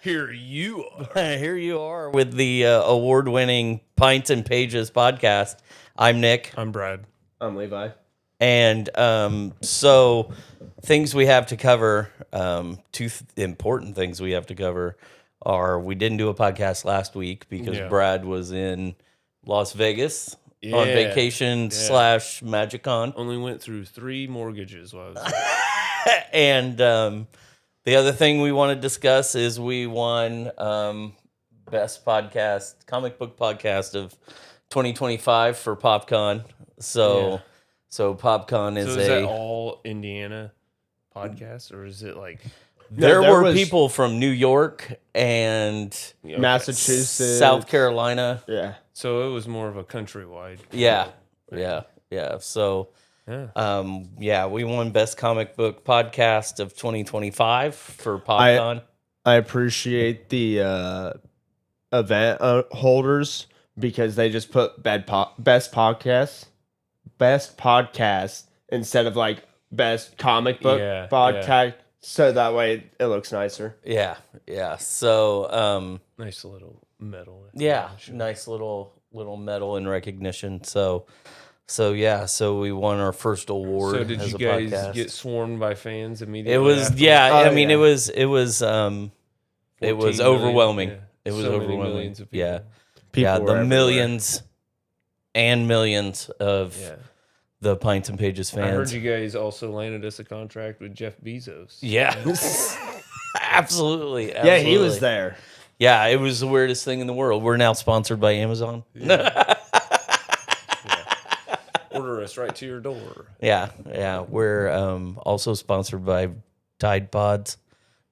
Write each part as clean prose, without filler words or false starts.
Here you are. Here you are with the award-winning Pints and Pages podcast. I'm Nick. I'm Brad. I'm Levi. And so things we have to cover, important things we have to cover are we didn't do a podcast last week because Brad was in Las Vegas on vacation / MagicCon. Only went through 3 mortgages while I was there. And the other thing we want to discuss is we won best comic book podcast of 2025 for PopCon. So PopCon is that all Indiana podcasts, or is it like there were people from New York and Massachusetts, South Carolina. Yeah. So it was more of a countrywide. Yeah. So. Yeah. We won Best Comic Book Podcast of 2025 for PopCon. I appreciate the event holders because they just put best podcast instead of like best comic book podcast, so that way it looks nicer. Yeah. So Nice little medal. Nice little medal in recognition. So we won our first award. So did as you a guys podcast. get swarmed by fans immediately? It was it was overwhelming. Yeah. It was So many overwhelming. millions of people. People were the everywhere. millions and millions of the Pints and Pages fans. I heard you guys also landed us a contract with Jeff Bezos. Yeah. Absolutely. Yeah, he was there. Yeah, it was the weirdest thing in the world. We're now sponsored by Amazon. Order us right to your door. Yeah. We're also sponsored by Tide Pods.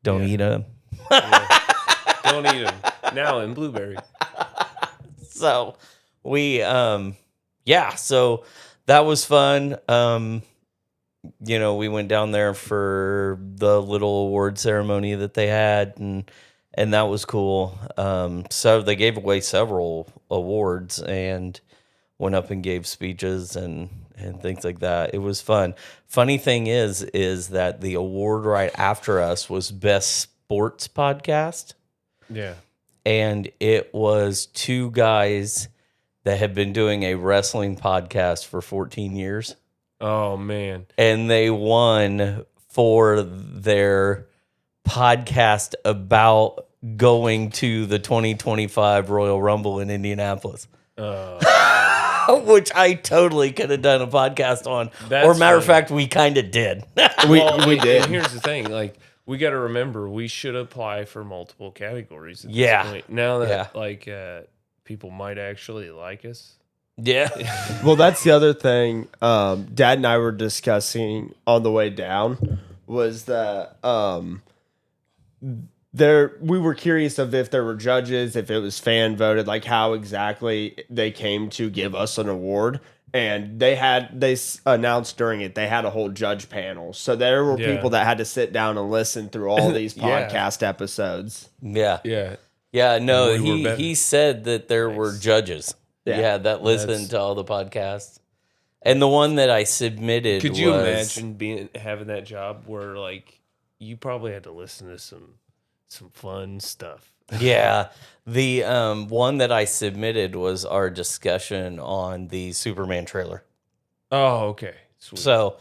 Don't eat them. Don't eat them. Now in Blueberry. So we, so that was fun. We went down there for the little award ceremony that they had, and that was cool. So they gave away several awards and went up and gave speeches and things like that. It was fun. Funny thing is that the award right after us was Best Sports Podcast. Yeah. And it was 2 guys that had been doing a wrestling podcast for 14 years. Oh, man. And they won for their podcast about going to the 2025 Royal Rumble in Indianapolis. Which I totally could have done a podcast on. Or matter of fact, we kind of did. we did. And here's the thing, like, we got to remember we should apply for multiple categories at this point. Now that people might actually like us. Yeah. Well, that's the other thing Dad and I were discussing on the way down was that we were curious of if there were judges, if it was fan voted, like how exactly they came to give us an award. And they announced during it, they had a whole judge panel. So there were people that had to sit down and listen through all these podcast episodes. Yeah. Yeah. Yeah, no, he said that there were judges. Yeah. That listened to all the podcasts. And the one that I submitted Could you imagine having that job where, like, you probably had to listen to some fun stuff? Yeah. The one that I submitted was our discussion on the Superman trailer. Oh, okay. Sweet. So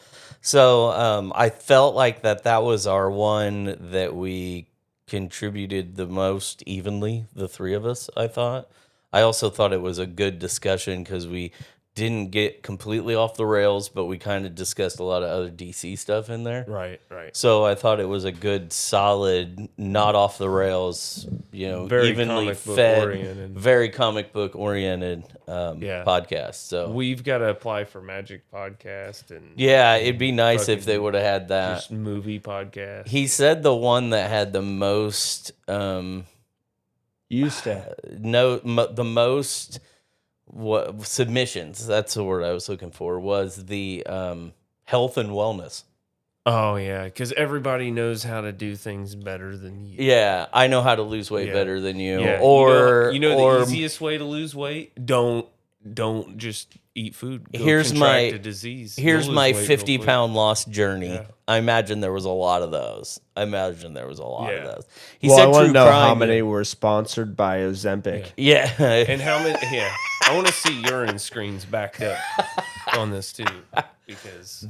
I felt like that was our one that we contributed the most evenly, the 3 of us, I thought. I also thought it was a good discussion because we didn't get completely off the rails, but we kind of discussed a lot of other DC stuff in there. Right. So I thought it was a good, solid, not off the rails, Very evenly fed, very comic book oriented podcast. So we've got to apply for Magic Podcast and it'd be nice if they would have had that. Just movie podcast. He said the one that had the most the most submissions, that's the word I was looking for, was the health and wellness. Oh, yeah, because everybody knows how to do things better than you. Yeah, I know how to lose weight better than you. Yeah. Or the easiest way to lose weight? Don't don't just eat food. Go Here's my a disease. Here's my 50-pound lost journey. Yeah. I imagine there was a lot of those. He I said want to know crime, how many were sponsored by Ozempic. Yeah. And how many? Yeah. I want to see urine screens backed up on this too, because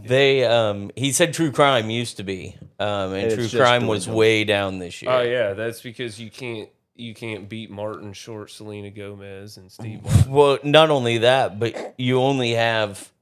he said true crime used to be, and true crime was way down this year. Oh yeah, that's because you can't beat Martin Short, Selena Gomez, and Steve Martin. Well, not only that, but you only have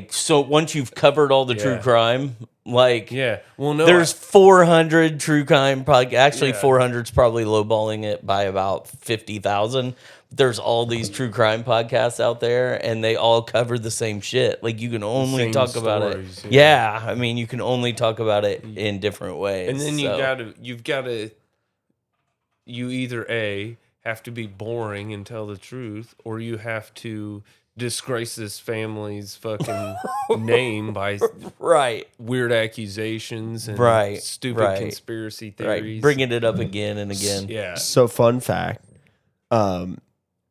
so once you've covered all the true crime, there's 400 true crime podcasts. Actually, 400's probably lowballing it by about 50,000. There's all these true crime podcasts out there, and they all cover the same shit. Like, you can only talk about it. Yeah, I mean, you can only talk about it in different ways. And then you either A, have to be boring and tell the truth, or you have to disgrace this family's fucking name by weird accusations and stupid conspiracy theories. Bringing it up again and again. Yeah. So, fun fact.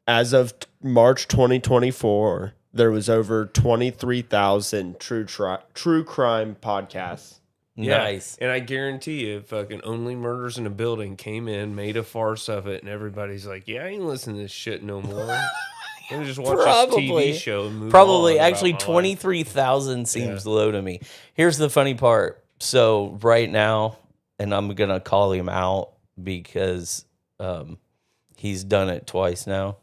As of March 2024, there was over 23,000 true crime podcasts. Yeah. Nice. And I guarantee you, fucking Only Murders in a Building came in, made a farce of it, and everybody's like, yeah, I ain't listening to this shit no more. Let me just watch this TV show and move on. Actually, 23,000 seems low to me. Here's the funny part. So right now, and I'm going to call him out because he's done it twice now,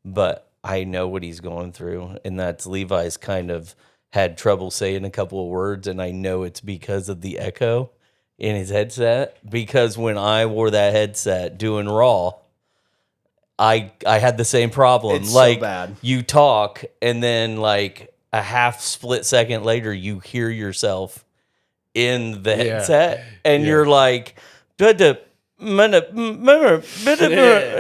but I know what he's going through, and that's Levi's kind of had trouble saying a couple of words, and I know it's because of the echo in his headset, because when I wore that headset doing Raw, I had the same problem. It's so bad. You talk, and then like a half split second later, you hear yourself in the headset, and you're like,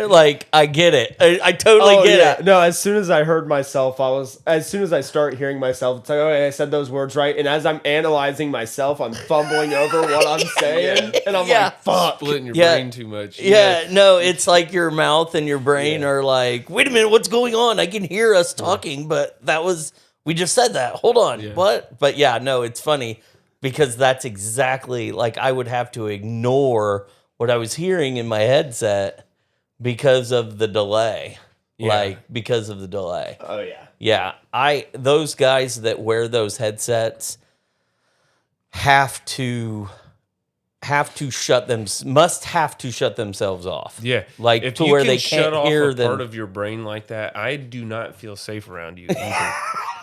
like, I get it. I totally get it. No, as soon as I heard myself, as soon as I start hearing myself, it's like, okay, I said those words right. And as I'm analyzing myself, I'm fumbling over what I'm saying. And I'm like, fuck. Splitting your brain too much. Yeah, no, it's like your mouth and your brain are like, wait a minute, what's going on? I can hear us talking, but we just said that. Hold on. Yeah. What? But yeah, no, it's funny because that's exactly like I would have to ignore what I was hearing in my headset because of the delay. Because of the delay. Oh, yeah. Yeah. Those guys that wear those headsets must have to shut themselves off. Yeah. Like, if to you where can they shut can't hear off a part of your brain like that, I do not feel safe around you either.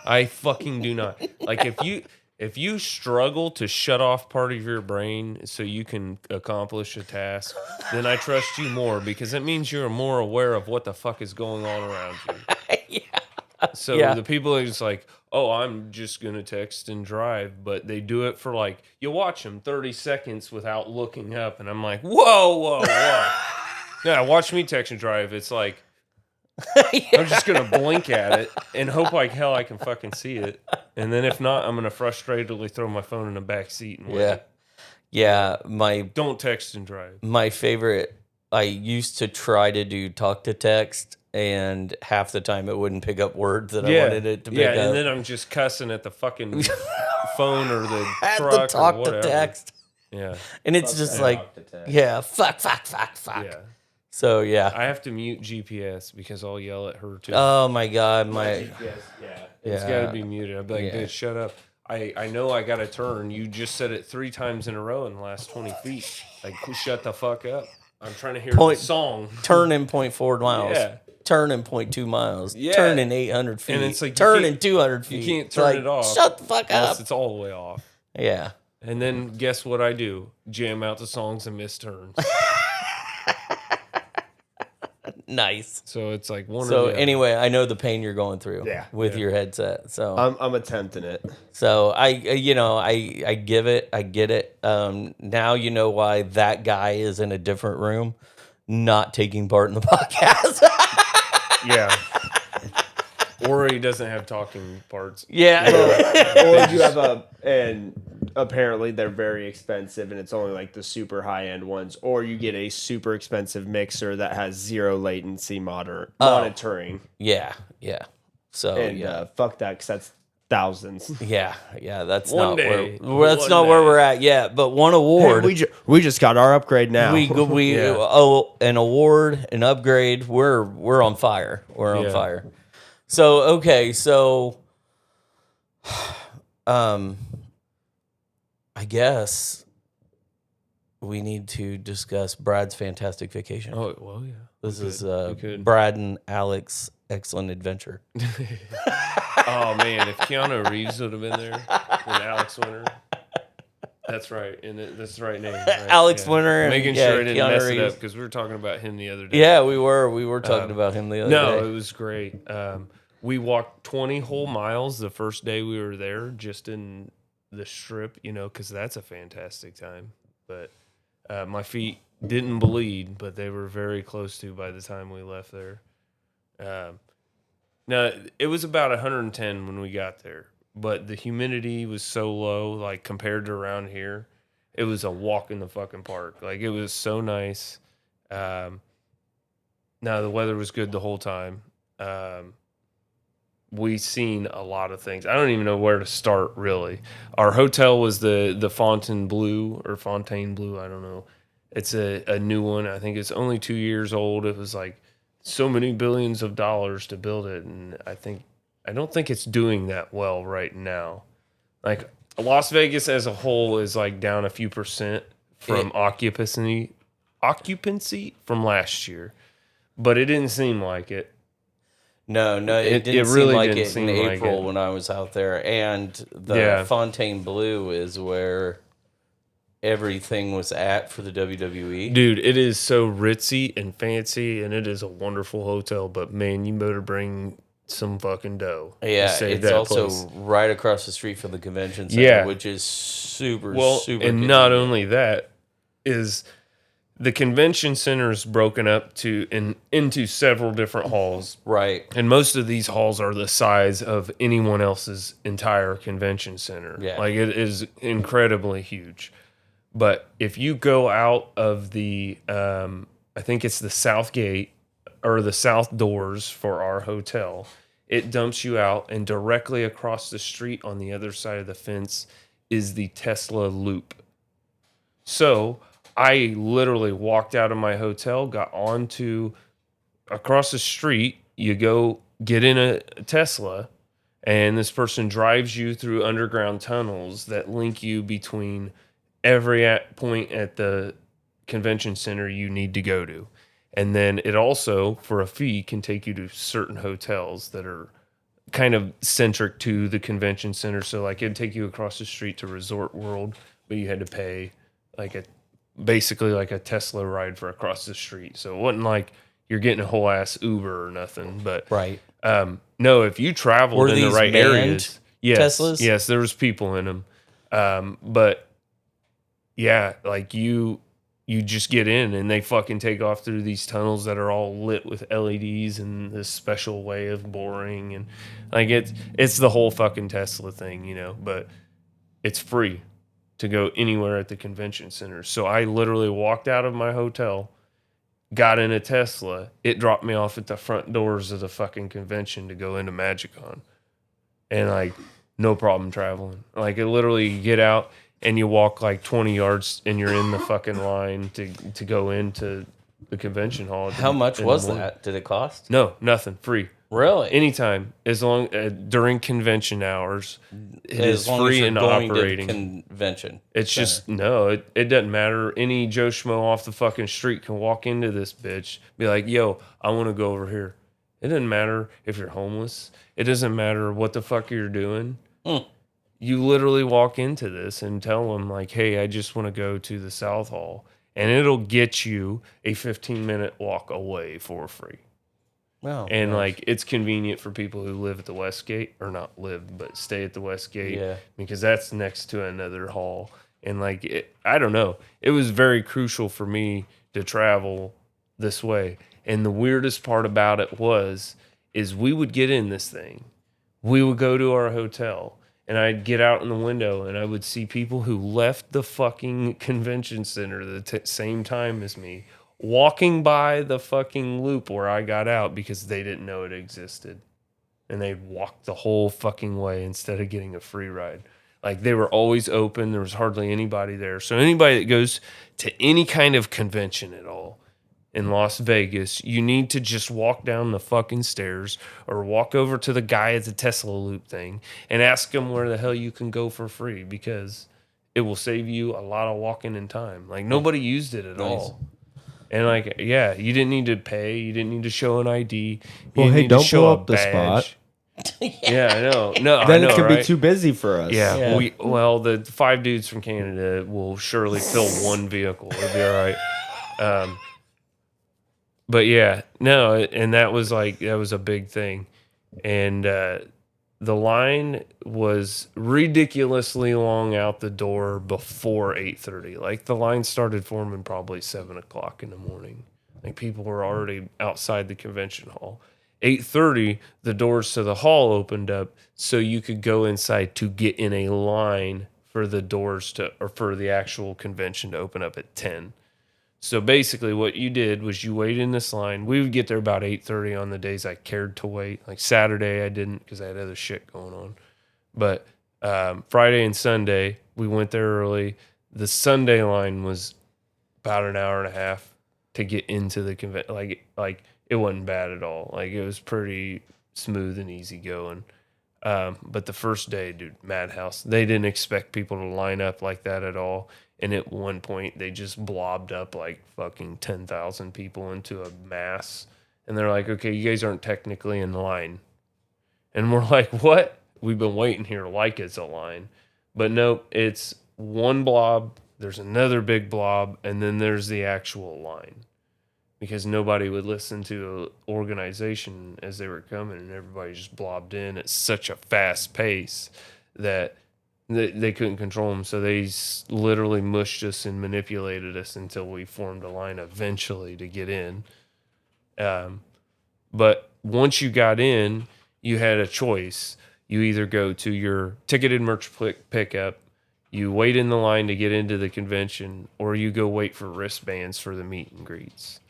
I fucking do not. Like, if you struggle to shut off part of your brain so you can accomplish a task, then I trust you more, because it means you're more aware of what the fuck is going on around you. So the people are just like, oh, I'm just going to text and drive, but they do it for like, you watch them 30 seconds without looking up, and I'm like, whoa. Yeah, watch me text and drive. It's like, I'm just going to blink at it and hope like hell I can fucking see it. And then if not, I'm going to frustratedly throw my phone in the back seat and wait. Yeah, don't text and drive. My favorite, I used to try to do talk to text, and half the time it wouldn't pick up words that I wanted it to pick up. Yeah, and then I'm just cussing at the fucking phone or the truck talk or whatever. To text. Yeah. And it's just like, fuck. Yeah. So, yeah. I have to mute GPS because I'll yell at her, too. Oh, my God. It's got to be muted. I'll be like, bitch, shut up. I know I got to turn. You just said it 3 times in a row in the last 20 feet. Like, shut the fuck up. I'm trying to hear the song. Turn in 0.4 miles. Yeah. Turn in 0.2 miles. Yeah. Turn in 800 feet. And it's like, turn in 200 feet. You can't turn it off. Shut the fuck up. It's all the way off. Yeah. And then guess what I do? Jam out the songs and miss turns. Nice. So it's like one. So anyway, I know the pain you're going through with your headset. So I'm attempting it. So I give it. I get it. Now you know why that guy is in a different room, not taking part in the podcast. Yeah. Or he doesn't have talking parts. Yeah. Or you have apparently they're very expensive and it's only like the super high end ones, or you get a super expensive mixer that has zero latency monitoring. Yeah. So And fuck that, because that's thousands. yeah. That's One not day. where One not where day. we're at yet. But one Hey, award. we just got our upgrade now. We Yeah. an award, an upgrade. We're on fire. We're on Yeah. fire. So okay, so I guess we need to discuss Brad's fantastic vacation. Oh, well, yeah. This is we could. Brad and Alex' excellent adventure. Oh, man. If Keanu Reeves would have been there and Alex Winter. That's right. And that's the right name. Right? Alex Winter and, Making yeah, sure I didn't Keanu mess it Reeves. up because we were talking about him the other day. Yeah, we were talking about him the other No, day. it was great. We walked 20 whole miles the first day we were there, just in the strip, because that's a fantastic time. But my feet didn't bleed, but they were very close to by the time we left there. Now, it was about 110 when we got there, but the humidity was so low, like compared to around here. It was a walk in the fucking park. Like, it was so nice. Now, the weather was good the whole time. We seen a lot of things. I don't even know where to start, really. Our hotel was the Fontainebleau. I don't know. It's a new one. I think it's only 2 years old. It was like so many billions of dollars to build it, and I don't think it's doing that well right now. Like, Las Vegas as a whole is like down a few percent from occupancy from last year, but it didn't seem like it. No, it didn't really seem like didn't it seem in like April it. when I was out there. And the Yeah. Fontainebleau is where everything was at for the WWE. Dude, it is so ritzy and fancy, and it is a wonderful hotel. But man, you better bring some fucking dough. to Yeah, save it's that also place. right across the street from the convention center, Yeah. which is super Well, super. and not convenient. only that is the convention center is broken up into several different halls, Right. and most of these halls are the size of anyone else's entire convention center. Yeah. Like, it is incredibly huge. But if you go out of the, I think it's the south gate or the south doors for our hotel, it dumps you out, and directly across the street on the other side of the fence is the Tesla Loop. So I literally walked out of my hotel, got onto across the street. You go get in a Tesla, and this person drives you through underground tunnels that link you between every point at the convention center you need to go to. And then it also, for a fee, can take you to certain hotels that are kind of centric to the convention center. So, like, it'd take you across the street to Resort World, but you had to pay basically like a Tesla ride for across the street. So it wasn't like you're getting a whole ass Uber or nothing. But Right. no, if you traveled Were in the these right manned areas, yes, Teslas? yes, there was people in them. But yeah, like you just get in and they fucking take off through these tunnels that are all lit with LEDs and this special way of boring, and like it's the whole fucking Tesla thing, but it's free to go anywhere at the convention center. So I literally walked out of my hotel, got in a Tesla, it dropped me off at the front doors of the fucking convention to go into MagicCon. And like no problem traveling. Like, it literally, you get out and you walk like 20 yards and you're in the fucking line to go into the convention hall. How much in the was morning. that? Did it cost? No, nothing. Free. Really? Anytime, as long during convention hours, it is long as free you're and going operating. to convention. It's center. just it doesn't matter. Any Joe Schmo off the fucking street can walk into this bitch, be like, "Yo, I want to go over here." It doesn't matter if you're homeless. It doesn't matter what the fuck you're doing. You literally walk into this and tell them like, "Hey, I just want to go to the South Hall," and it'll get you a 15-minute walk away for free. Wow. And nice. like, it's convenient for people who live at the West Gate, or not live, but stay at the West Gate, Yeah. because that's next to another hall. And like, I don't know, it was very crucial for me to travel this way. And the weirdest part about it is we would get in this thing, we would go to our hotel, And I'd get out in the window and I would see people who left the fucking convention center the same time as me walking by the fucking loop where I got out because they didn't know it existed. And they'd walk the whole fucking way instead of getting a free ride. Like, they were always open. There was hardly anybody there. So anybody that goes to any kind of convention at all in Las Vegas, you need to just walk down the fucking stairs or walk over to the guy at the Tesla Loop thing and ask him where the hell you can go for free, because it will save you a lot of walking in time. Like, nobody used it at all. And like, yeah, you didn't need to pay. You didn't need to show an ID. You didn't need to don't show blow a up the badge. spot. Yeah, I know. No, Then I know, it's gonna right? be too busy for us. Yeah, well, the 5 dudes from Canada will surely fill one vehicle. It'll be all right. But yeah, no, and that was a big thing, and the line was ridiculously long out the door before 8:30. Like, the line started forming probably 7:00 in the morning. Like, people were already outside the convention hall. 8:30, the doors to the hall opened up, so you could go inside to get in a line for the doors or for the actual convention to open up at 10. So basically what you did was you waited in this line. We would get there about 8:30 on the days I cared to wait. Like Saturday I didn't because I had other shit going on. But Friday and Sunday, we went there early. The Sunday line was about an hour and a half to get into the convention. Like it wasn't bad at all. Like, it was pretty smooth and easy going. But the first day, dude, madhouse. They didn't expect people to line up like that at all. And at one point, they just blobbed up like fucking 10,000 people into a mass. And they're like, okay, you guys aren't technically in line. And we're like, what? We've been waiting here like it's a line. But nope, it's one blob, there's another big blob, and then there's the actual line. Because nobody would listen to an organization as they were coming, and everybody just blobbed in at such a fast pace that they couldn't control them. So they literally mushed us and manipulated us until we formed a line eventually to get in. But once you got in, you had a choice. You either go to your ticketed merch pickup, you wait in the line to get into the convention, or you go wait for wristbands for the meet and greets.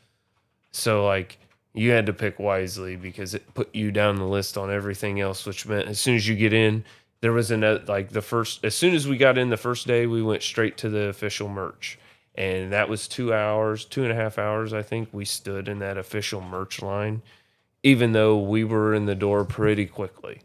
So, like, you had to pick wisely because it put you down the list on everything else, which meant as soon as you get in, there was as soon as we got in the first day, we went straight to the official merch. And that was 2.5 hours, I think, we stood in that official merch line, even though we were in the door pretty quickly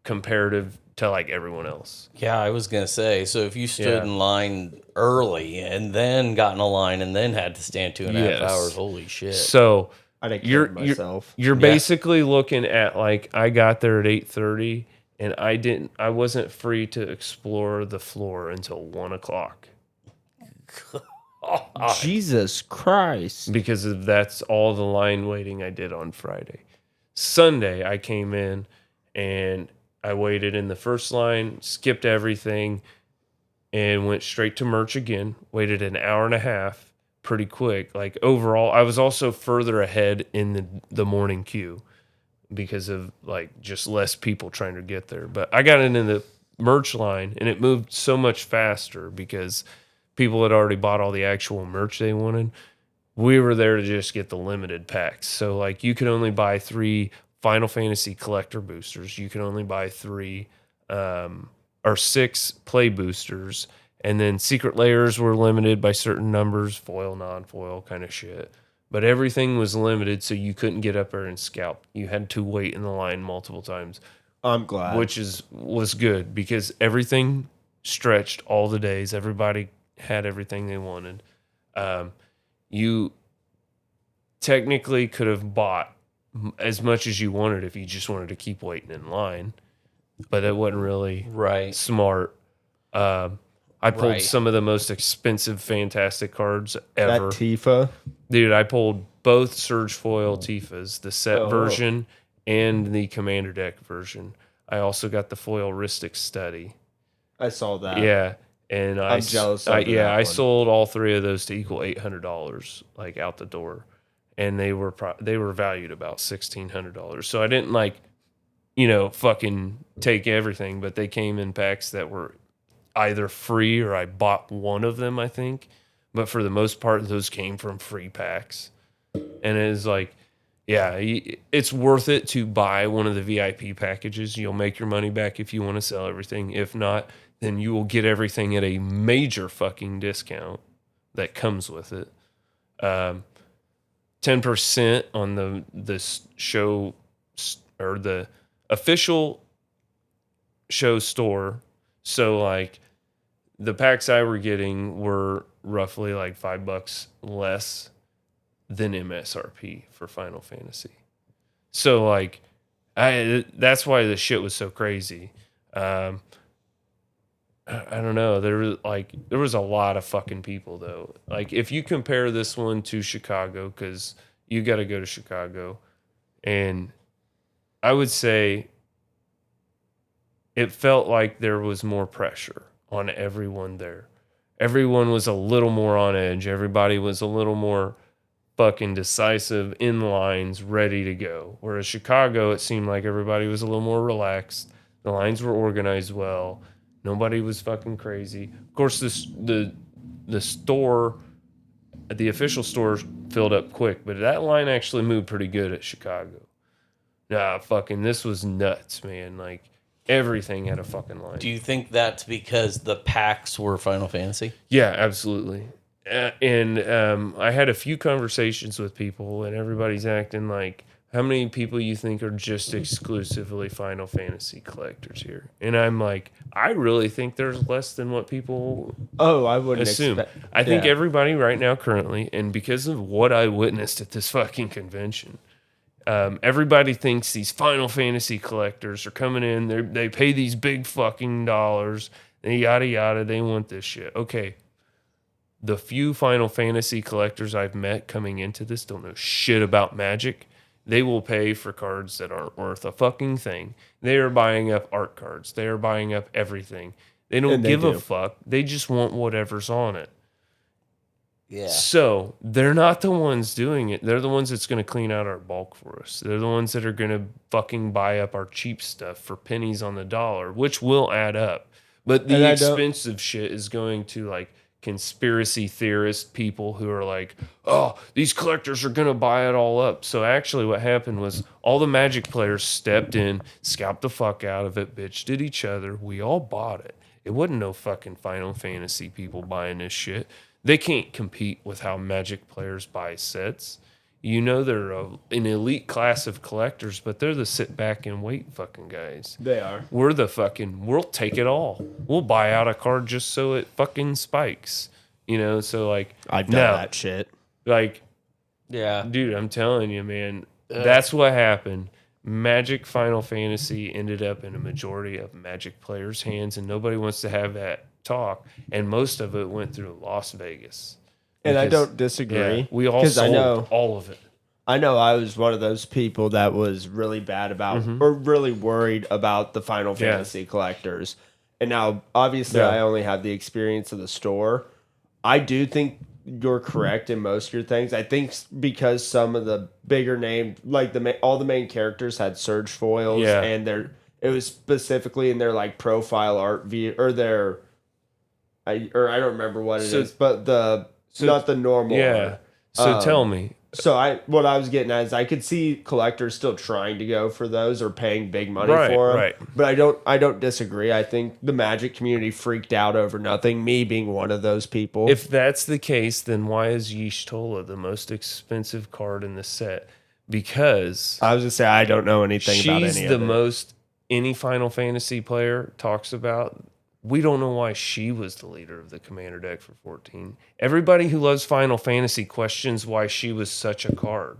comparative to, like, everyone else. Yeah, I was going to say, so if you stood in line early and then got in a line and then had to stand 2.5 hours, holy shit. So I'd have killed myself. You're basically looking at, like, I got there at 8:30 and I wasn't free to explore the floor until 1:00. Jesus Christ. Because that's all the line waiting I did on Friday. Sunday, I came in and I waited in the first line, skipped everything, and went straight to merch again. Waited an hour and a half, pretty quick. Like, overall, I was also further ahead in the morning queue because of, like, just less people trying to get there. But I got in the merch line, and it moved so much faster because people had already bought all the actual merch they wanted. We were there to just get the limited packs. So, like, you could only buy 3 Final Fantasy collector boosters. You can only buy 3 or 6 play boosters. And then secret layers were limited by certain numbers, foil, non-foil kind of shit. But everything was limited, so you couldn't get up there and scalp. You had to wait in the line multiple times. I'm glad. Which was good because everything stretched all the days. Everybody had everything they wanted. You technically could have bought as much as you wanted if you just wanted to keep waiting in line, but it wasn't really smart. I pulled some of the most expensive Fantastic cards ever. That Tifa? Dude, I pulled both Surge Foil Tifas, the set version and the Commander Deck version. I also got the Foil Ristic Study. I saw that. Yeah. And I'm jealous of I sold all 3 of those to equal $800, like, out the door. And they were valued about $1,600. So I didn't, like, fucking take everything, but they came in packs that were either free or I bought one of them, I think. But for the most part, those came from free packs. And it's like, yeah, it's worth it to buy one of the VIP packages. You'll make your money back if you want to sell everything. If not, then you will get everything at a major fucking discount that comes with it. 10% on the show or the official show store. So like the packs I were getting were roughly like $5 less than MSRP for Final Fantasy. So like that's why the shit was so crazy. I don't know. There was a lot of fucking people though. Like if you compare this one to Chicago, because you got to go to Chicago, and I would say it felt like there was more pressure on everyone there. Everyone was a little more on edge. Everybody was a little more fucking decisive in lines, ready to go. Whereas Chicago, it seemed like everybody was a little more relaxed. The lines were organized well. Nobody was fucking crazy. Of course, the store, the official store filled up quick, but that line actually moved pretty good at Chicago. Nah, fucking, this was nuts, man. Like, everything had a fucking line. Do you think that's because the packs were Final Fantasy? Yeah, absolutely. And I had a few conversations with people, and everybody's acting like, how many people you think are just exclusively Final Fantasy collectors here? And I'm like, I really think there's less than what people I wouldn't assume. expect. I think yeah. everybody right now currently, and because of what I witnessed at this fucking convention, everybody thinks these Final Fantasy collectors are coming in. They pay these big fucking dollars. And yada yada. They want this shit. Okay. The few Final Fantasy collectors I've met coming into this don't know shit about Magic. They will pay for cards that aren't worth a fucking thing. They are buying up art cards. They are buying up everything. They don't give a fuck. They just want whatever's on it. Yeah. So they're not the ones doing it. They're the ones that's going to clean out our bulk for us. They're the ones that are going to fucking buy up our cheap stuff for pennies on the dollar, which will add up. But the expensive shit is going to like conspiracy theorist people who are like, oh, these collectors are going to buy it all up. So actually what happened was all the Magic players stepped in, scalped the fuck out of it, bitched at each other. We all bought it. It wasn't no fucking Final Fantasy people buying this shit. They can't compete with how Magic players buy sets. You know, they're an elite class of collectors, but they're the sit back and wait fucking guys. They are. We're the fucking, we'll take it all. We'll buy out a card just so it fucking spikes. You know, so like, I've done that shit. Like, yeah, dude, I'm telling you, man, that's what happened. Magic Final Fantasy ended up in a majority of Magic players' hands, and nobody wants to have that talk. And most of it went through Las Vegas. And I don't disagree. Yeah, we all sold all of it. I know I was one of those people that was really bad about or really worried about the Final Fantasy collectors. And now, obviously, I only have the experience of the store. I do think you're correct in most of your things. I think because some of the bigger names, like all the main characters had surge foils, and it was specifically in their like profile art view or their, I don't remember what it is, but not the normal. Yeah. art. So tell me. So what I was getting at is I could see collectors still trying to go for those or paying big money for them. Right. But I don't disagree. I think the Magic community freaked out over nothing. Me being one of those people. If that's the case, then why is Y'shtola the most expensive card in the set? Because I was gonna say I don't know anything about any of it. She's the most any Final Fantasy player talks about. We don't know why she was the leader of the commander deck for 14. Everybody who loves Final Fantasy questions why she was such a card.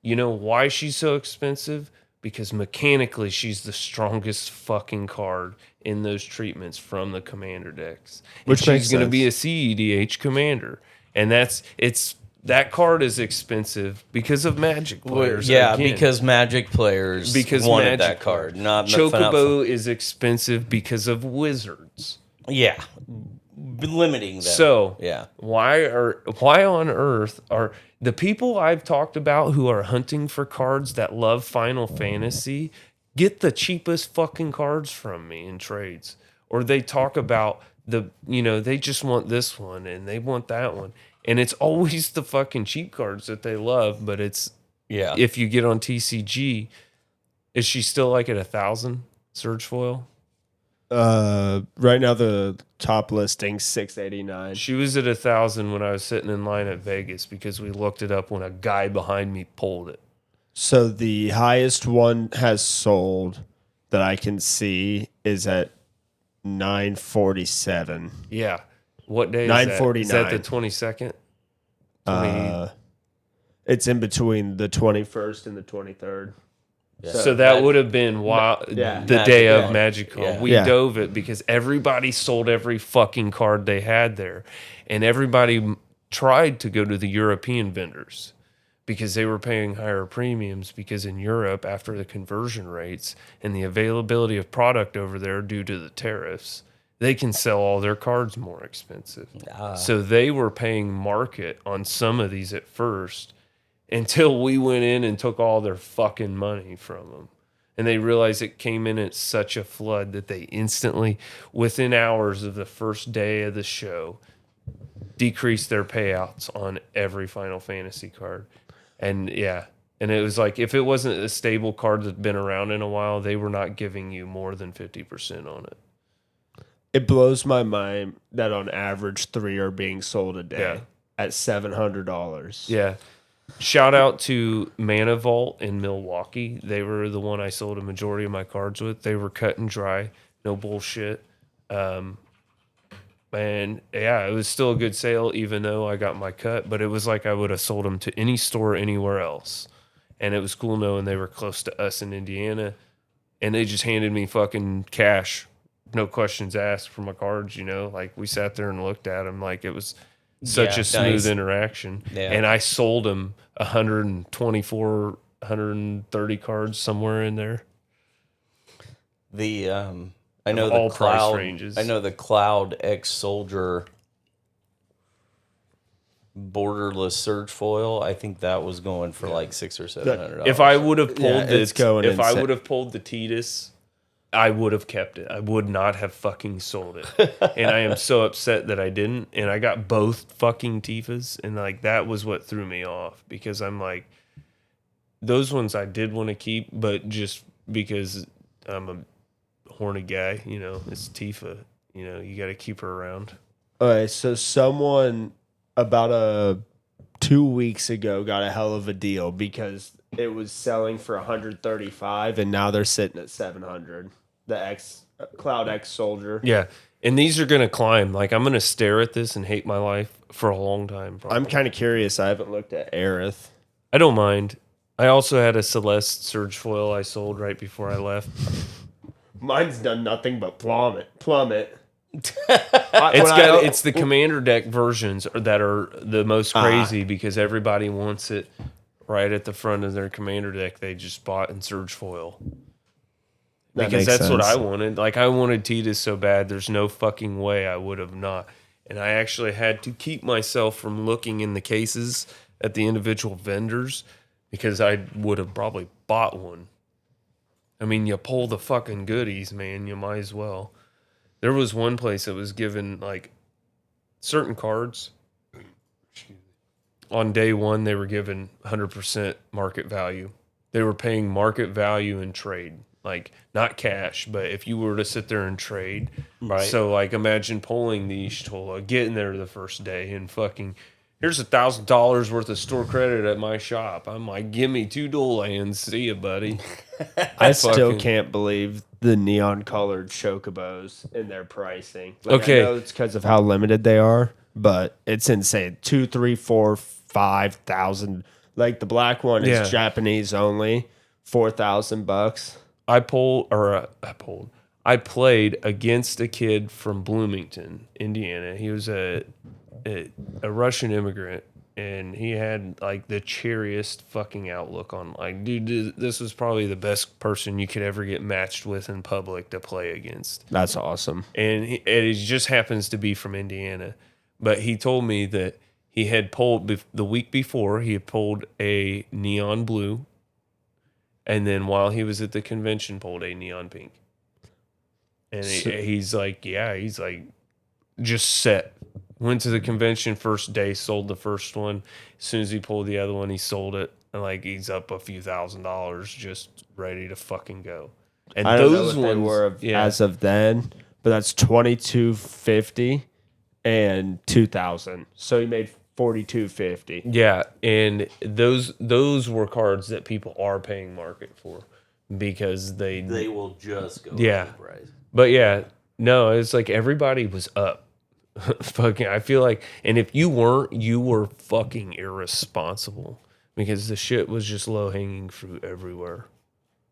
You know why she's so expensive? Because mechanically she's the strongest fucking card in those treatments from the commander decks. Which she's going to be a CEDH commander. And that card is expensive because of Magic players. Yeah, again. because Magic players wanted that card. Not Chocobo is expensive because of Wizards. Yeah, limiting them. So yeah, why on earth are the people I've talked about who are hunting for cards that love Final Fantasy get the cheapest fucking cards from me in trades. Or they talk about they just want this one and they want that one. And it's always the fucking cheap cards that they love, but it's if you get on TCG, is she still like at 1,000 Surge Foil? Right now the top listing 689. She was at 1,000 when I was sitting in line at Vegas because we looked it up when a guy behind me pulled it. So the highest one has sold that I can see is at 947. Yeah. What day is 949. Is that the 22nd? It's in between the 21st and the 23rd. Yeah. So that would have been the day of MagicCon. Yeah. We dove it because everybody sold every fucking card they had there. And everybody tried to go to the European vendors because they were paying higher premiums because in Europe, after the conversion rates and the availability of product over there due to the tariffs, they can sell all their cards more expensive. So they were paying market on some of these at first until we went in and took all their fucking money from them. And they realized it came in at such a flood that they instantly, within hours of the first day of the show, decreased their payouts on every Final Fantasy card. And and it was like, if it wasn't a stable card that's been around in a while, they were not giving you more than 50% on it. It blows my mind that on average 3 are being sold a day at $700. Yeah. Shout out to Mana Vault in Milwaukee. They were the one I sold a majority of my cards with. They were cut and dry, no bullshit. And it was still a good sale, even though I got my cut. But it was like I would have sold them to any store anywhere else. And it was cool knowing they were close to us in Indiana. And they just handed me fucking cash, no questions asked for my cards, Like we sat there and looked at them like it was such a smooth interaction. Yeah. And I sold them 124, 130 cards somewhere in there. I know all the Cloud price ranges. I know the Cloud X Soldier borderless Surge Foil. I think that was going for like $600 or $700. If I would have pulled I would have pulled the Titus, I would have kept it. I would not have fucking sold it. And I am so upset that I didn't. And I got both fucking Tifas. And like that was what threw me off because I'm like, those ones I did want to keep, but just because I'm a horny guy, it's Tifa. You got to keep her around. All right, so someone about 2 weeks ago got a hell of a deal because it was selling for 135 and now they're sitting at 700. The Cloud X Soldier. Yeah. And these are going to climb. Like I'm going to stare at this and hate my life for a long time. Probably. I'm kind of curious. I haven't looked at Aerith. I don't mind. I also had a Celeste Surge Foil I sold right before I left. Mine's done nothing but plummet. It's the commander deck versions that are the most crazy because everybody wants it right at the front of their commander deck they just bought in Surge Foil. Because that's what I wanted. Like I wanted Titus so bad there's no fucking way I would have not. And I actually had to keep myself from looking in the cases at the individual vendors because I would have probably bought one. I mean, you pull the fucking goodies, man. You might as well. There was one place that was given like certain cards. On day one, they were given 100% market value. They were paying market value in trade, like not cash, but if you were to sit there and trade. Right. So like imagine pulling the Ishtola, getting there the first day and fucking, here's $1,000 worth of store credit at my shop. I'm like, give me 2 dual lands. See ya, buddy. I still can't believe the neon colored chocobos in their pricing. Like, Okay. I know it's because of how limited they are, but it's insane. 2, 3, 4, 5,000. Like the black one is Japanese only, $4,000. I played against a kid from Bloomington, Indiana. He was a Russian immigrant, and he had like the cheeriest fucking outlook on like, dude, this was probably the best person you could ever get matched with in public to play against. That's awesome. And it just happens to be from Indiana. But he told me that he had pulled the week before, he had pulled a neon blue And then while he was at the convention, pulled a neon pink. And he's like, just set. Went to the convention first day, sold the first one. As soon as he pulled the other one, he sold it. And like he's up a few $1,000s, just ready to fucking go. And I don't know those what they ones were as of then, but that's $2,250 and $2,000. So he made $4,250. Yeah, and those were cards that people are paying market for because they will just go Yeah. up in price. But yeah, no, it's like everybody was up. Fucking, I feel like, and if you weren't, you were fucking irresponsible because the shit was just low hanging fruit everywhere.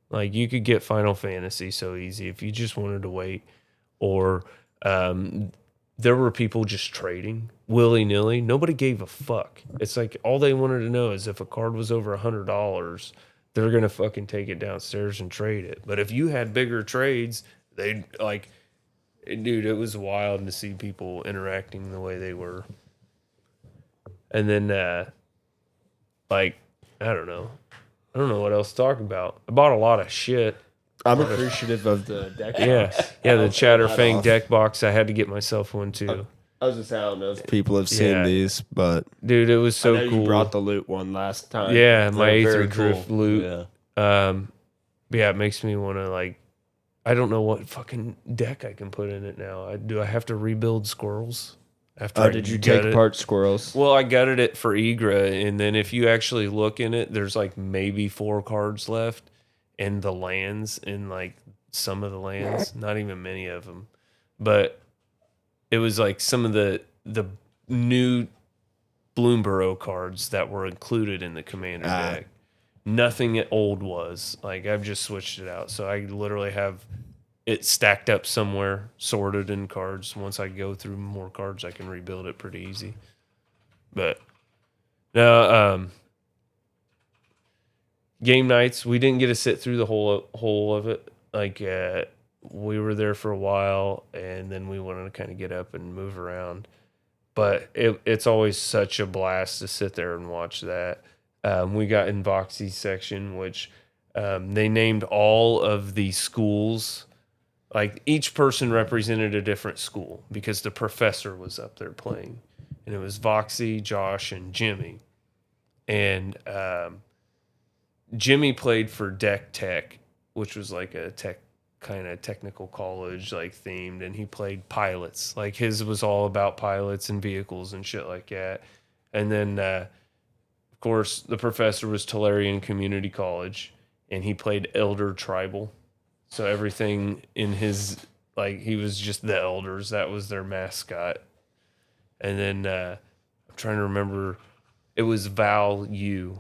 Like you could get Final Fantasy so easy if you just wanted to wait, or there were people just trading willy nilly. Nobody gave a fuck. It's like all they wanted to know is if a card was over $100, they're gonna fucking take it downstairs and trade it. But if you had bigger trades, they'd like. Dude, it was wild to see people interacting the way they were. And then, like, I don't know what else to talk about. I bought a lot of shit. I'm appreciative of the deck. Yeah, the I'll Chatterfang off. deck box. I had to get myself one too. I was just saying, I don't know if people have seen Yeah. these, but Dude, it was so I know cool. you brought the loot one last time. Yeah, my They're Aether very Drift cool. loot. Yeah. Yeah, it makes me want to like. I don't know what fucking deck I can put in it now. Do I have to rebuild squirrels? After I Did you gut take it? apart squirrels? Well, I gutted it for Egra, and then if you actually look in it, there's like maybe 4 cards left, and the lands in like some of the lands, not even many of them, but it was like some of the new Bloomborough cards that were included in the Commander deck. Nothing old was. Like, I've just switched it out. So I literally have it stacked up somewhere, sorted in cards. Once I go through more cards, I can rebuild it pretty easy. But, no, game nights, we didn't get to sit through the whole of it. Like, we were there for a while, and then we wanted to kind of get up and move around. But it's always such a blast to sit there and watch that. We got in Voxy's section, which they named all of the schools. Like each person represented a different school because the professor was up there playing. And it was Voxy, Josh, and Jimmy. And Jimmy played for Deck Tech, which was like a tech kind of technical college like themed, and he played pilots. Like his was all about pilots and vehicles and shit like that. And then of course the professor was Tolarian Community College, and he played Elder Tribal. So everything in his, like, he was just the elders. That was their mascot. And then I'm trying to remember, it was Val U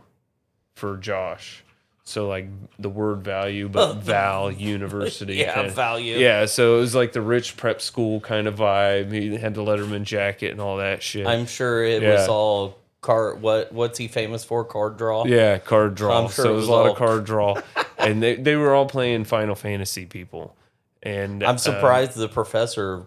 for Josh. So like the word value, but Val University. Yeah, kinda. value. Yeah, so it was like the rich prep school kind of vibe. He had the Letterman jacket and all that shit. I'm sure it was all card. What's he famous for? Card draw. Yeah, card draw. I'm sure so it it was was a lot all- of card draw. And they were all playing Final Fantasy people. And I'm surprised the professor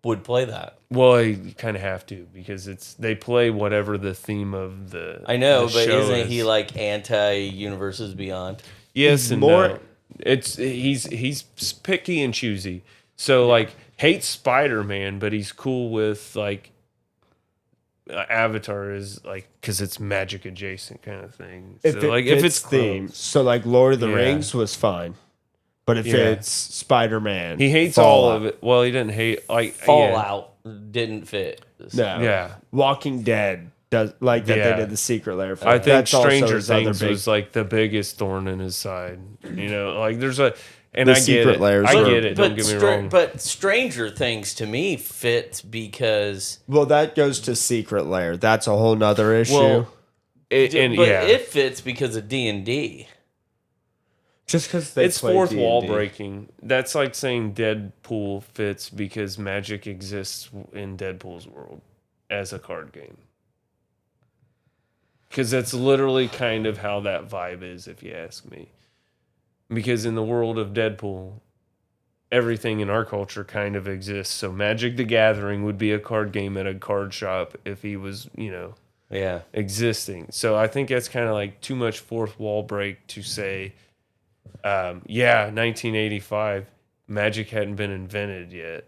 would play that. Well, you kind of have to because they play whatever the theme of the. I know, the but show isn't is. he like anti-Universes Beyond? Yes and more- no. He's picky and choosy. So like hates Spider-Man, but he's cool with like Avatar is like because it's magic adjacent kind of thing. So if it's theme, close. so like Lord of the Yeah. Rings was fine, but if Yeah. it's Spider-Man, He hates all of it. Well, he didn't hate like Fallout didn't fit. No, Yeah. Walking Dead does like that. Yeah. They did the Secret Lair. For I that. think That's also Stranger his other Things big- was like the biggest thorn in his side. You know, like there's a and The I get Secret it. Lairs I are- get it. Don't get me wrong. But Stranger Things to me fits because Well, that goes to Secret Lair. That's a whole nother issue. Well, it fits because of D&D. Just because they it's play fourth D&D. wall breaking. That's like saying Deadpool fits because magic exists in Deadpool's world as a card game. Because that's literally kind of how that vibe is, if you ask me. Because in the world of Deadpool, everything in our culture kind of exists. So Magic the Gathering would be a card game at a card shop if he was, you know, Yeah. existing. So I think that's kind of like too much fourth wall break to say, 1985, Magic hadn't been invented yet.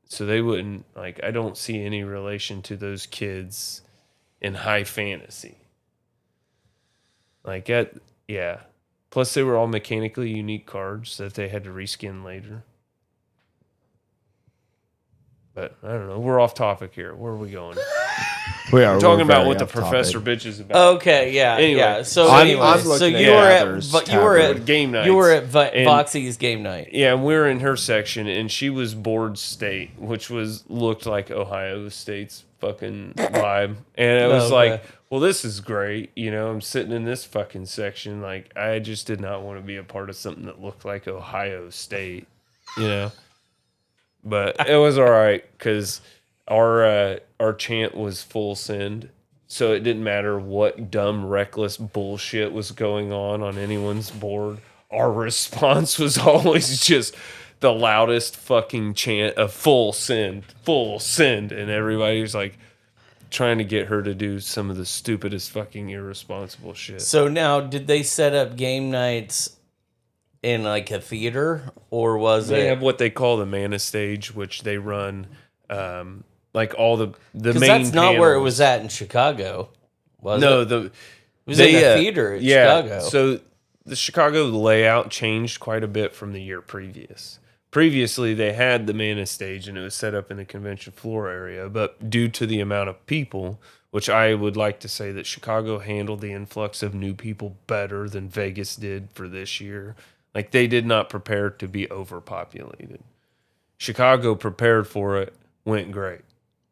So they wouldn't, like, I don't see any relation to those kids in high fantasy. Like, yeah. Plus, they were all mechanically unique cards that they had to reskin later. But I don't know. We're off topic here. Where are we going? We're talking about what the professor bitch is about. Okay, yeah, Anyway, yeah. So I'm anyway, looking so at you were at Heather's you were tavern. at Game nights. You were at And- Voxy's game night. Yeah, and we were in her section, and she was Board State, which looked like Ohio State's fucking vibe. And I was Okay. like, well, this is great. You know, I'm sitting in this fucking section. Like, I just did not want to be a part of something that looked like Ohio State, you know? But it was all right because our chant was full send. So it didn't matter what dumb, reckless bullshit was going on anyone's board. Our response was always just the loudest fucking chant of full send. And everybody's like trying to get her to do some of the stupidest fucking irresponsible shit. So now, did they set up game nights in like a theater, or was They it? have what they call the Mana Stage, which they run like all the Because main that's not where it panels. was at in Chicago. Was No, it? the It was in a theater at Chicago. So the Chicago layout changed quite a bit from the year previous. Previously, they had the Mana Stage, and it was set up in the convention floor area. But due to the amount of people, which I would like to say that Chicago handled the influx of new people better than Vegas did for this year. Like, they did not prepare to be overpopulated. Chicago prepared for it, went great.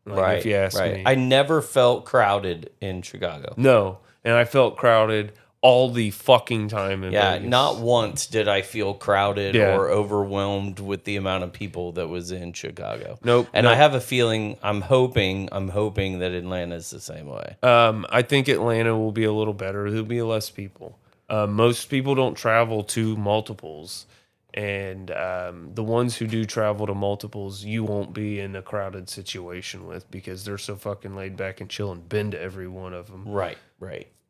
Like, right, if you ask right. me. I never felt crowded in Chicago. No, and I felt crowded all the fucking time in Yeah, Vegas. not once did I feel crowded Yeah. or overwhelmed with the amount of people that was in Chicago. Nope. And nope. I have a feeling, I'm hoping that Atlanta's the same way. I think Atlanta will be a little better. There'll be less people. Most people don't travel to multiples. And the ones who do travel to multiples, you won't be in a crowded situation with because they're so fucking laid back and chill and been to every one of them. Right.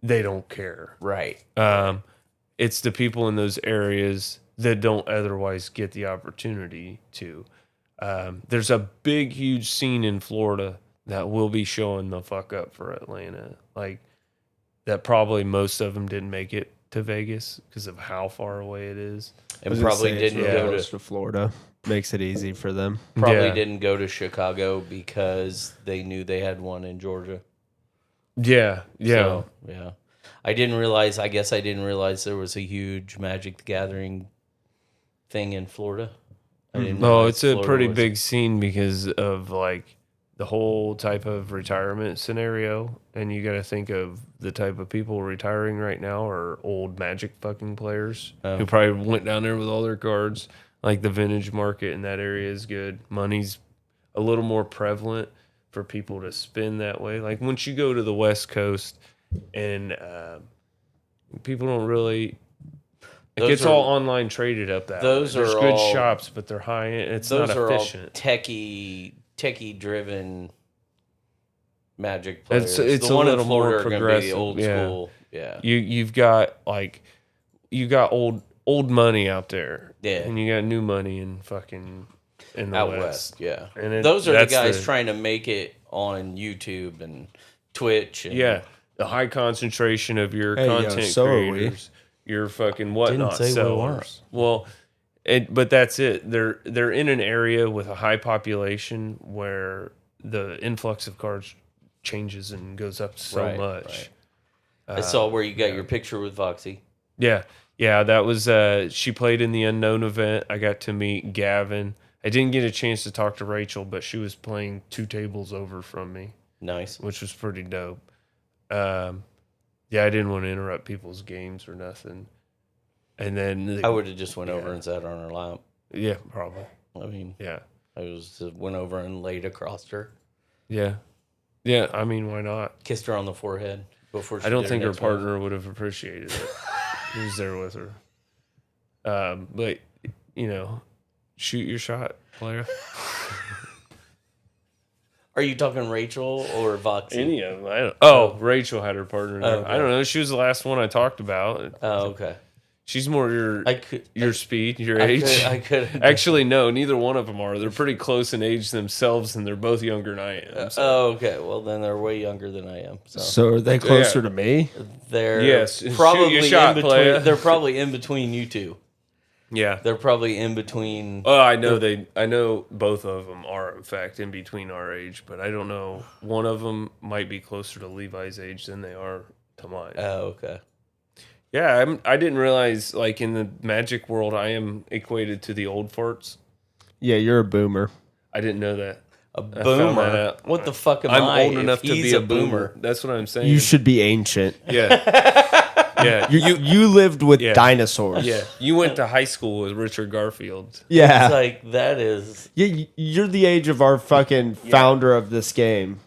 They don't care. Right. It's the people in those areas that don't otherwise get the opportunity to. There's a big, huge scene in Florida that will be showing the fuck up for Atlanta. Like, that probably most of them didn't make it to Vegas because of how far away it is. And probably didn't go to Florida. Makes it easy for them. Yeah. didn't go to Chicago because they knew they had one in Georgia. Yeah. So, yeah. I guess I didn't realize there was a huge Magic the Gathering thing in Florida. I didn't No, realize it's a Florida pretty was- big scene because of like the whole type of retirement scenario. And you got to think of the type of people retiring right now are old Magic fucking players who probably went down there with all their cards. Like, the vintage market in that area is good. Money's a little more prevalent for people to spend that way. Like, once you go to the West Coast and people don't really. It Those gets are- all online traded up that those way. There's are good all- shops, but they're high end. It's Those not are efficient. all techie driven Magic players. It's the a one in little more Florida are going to be the progressive, old yeah. school. Yeah. You got old money out there. Yeah. And you got new money in the Out West. west, yeah. And Those are the that's guys trying to make it on YouTube and Twitch. And, Yeah. The high concentration of your Hey, yo, content so are we. creators, your fucking whatnot say we sellers. Well, but that's it. They're in an area with a high population where the influx of cards changes and goes up so Right, much. right. I saw where you got your picture with Voxy. Yeah. That was she played in the Unknown event. I got to meet Gavin. I didn't get a chance to talk to Rachel, but she was playing 2 tables over from me, Nice. which was pretty dope. Yeah, I didn't want to interrupt people's games or nothing. And then I would have just went over and sat on her lap. yeah, probably. I mean, Yeah. went over and laid across her, Yeah. Yeah, I mean, why not? kissed her on the forehead before. She I don't did think her next move. partner would have appreciated it. He was there with her. But shoot your shot, player. Are you talking Rachel or Voxie? Any of them. I don't. Oh, Rachel had her partner. Oh, okay. I don't know. She was the last one I talked about. Oh, okay. She's more your speed, your age. I could. Actually, no, neither one of them are. They're pretty close in age themselves, and they're both younger than I am. So. Oh, okay. Well, then they're way younger than I am. So are they closer to me? They're Yes. Shoot probably your shot, in player. between. They're probably in between you two. Yeah. They're probably in between. Oh, I know both of them are in fact in between our age, but I don't know. One of them might be closer to Levi's age than they are to mine. Oh, okay. Yeah, I didn't realize like in the magic world I am equated to the old farts. Yeah, you're a boomer. I didn't know that. A I found that boomer. out. What the fuck am I'm I? old if enough to he's be a boomer. That's what I'm saying. You should be ancient. Yeah. Yeah. You lived with Yeah. dinosaurs. Yeah. You went to high school with Richard Garfield. Yeah. It's like that is. Yeah, you're the age of our fucking founder of this game,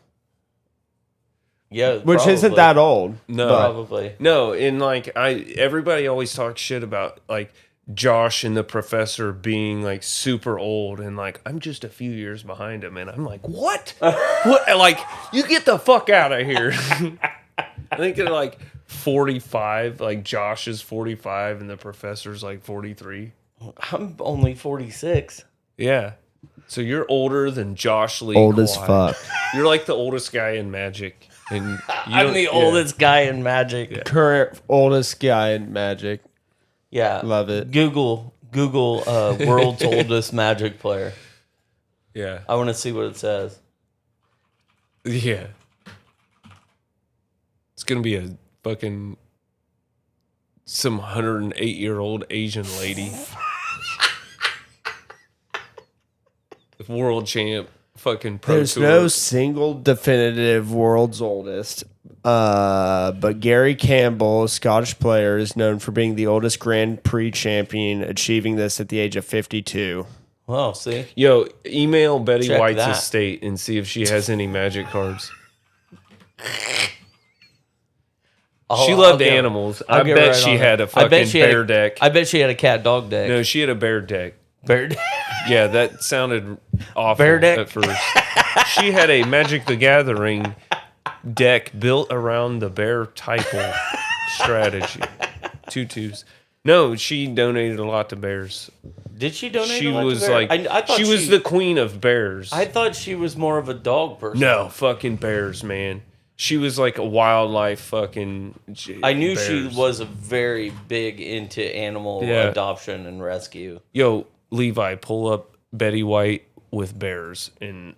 Yeah, which isn't that old. No. probably. No, in like everybody always talks shit about like Josh and the professor being like super old and like I'm just a few years behind him and I'm like, what? What? Like you get the fuck out of here. I think they're like 45, like Josh is 45 and the professor's like 43. I'm only 46. Yeah. So you're older than Josh Lee. Old as Kawhi. fuck. You're like the oldest guy in Magic. And I'm the oldest guy in Magic. Current oldest guy in Magic. Yeah, Love it. Google world's oldest Magic player. Yeah. I want to see what it says. Yeah. It's going to be a fucking some 108-year-old Asian lady. World champ fucking pro There's tour. no single definitive world's oldest. But Gary Campbell, a Scottish player, is known for being the oldest Grand Prix champion, achieving this at the age of 52. Well, see, Yo, email Betty Check White's that. estate and see if she has any magic cards. She loved animals. I get bet right she on had it. a fucking bear deck. I bet she had a cat dog deck. No, she had a bear deck. Bear deck. Yeah, that sounded awful Bear deck? at first. She had a Magic the Gathering deck built around the bear typal strategy. Tutus. No, she donated a lot to bears. Did she donate? She a lot to was bear? like, I thought she was the queen of bears. I thought she was more of a dog person. No, fucking bears, man. She was like a wildlife fucking. I knew she bears. was a very big into animal adoption and rescue. Yo, Levi, pull up Betty White with bears, and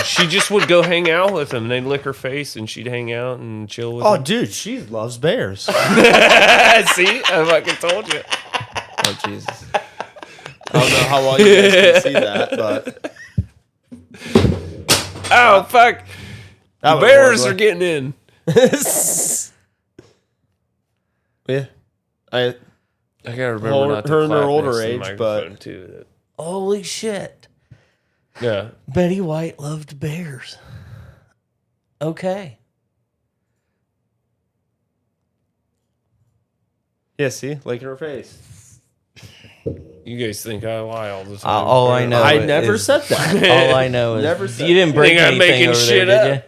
she just would go hang out with them. They'd lick her face, and she'd hang out and chill with Oh, them. dude, she loves bears. See, I fucking told you. Oh, Jesus. I don't know how well you guys can see that, but Oh fuck! that The was bears horrible. are getting in. Yeah, I gotta remember Well, not to her in her clap older next to the age, microphone, but- too. Holy shit. Yeah, Betty White loved bears. Okay. yeah. See, like in her face. you guys think I lie all the time? All I know I is- never said that. All I know is Never said- you didn't break Think I'm anything making over shit there, up?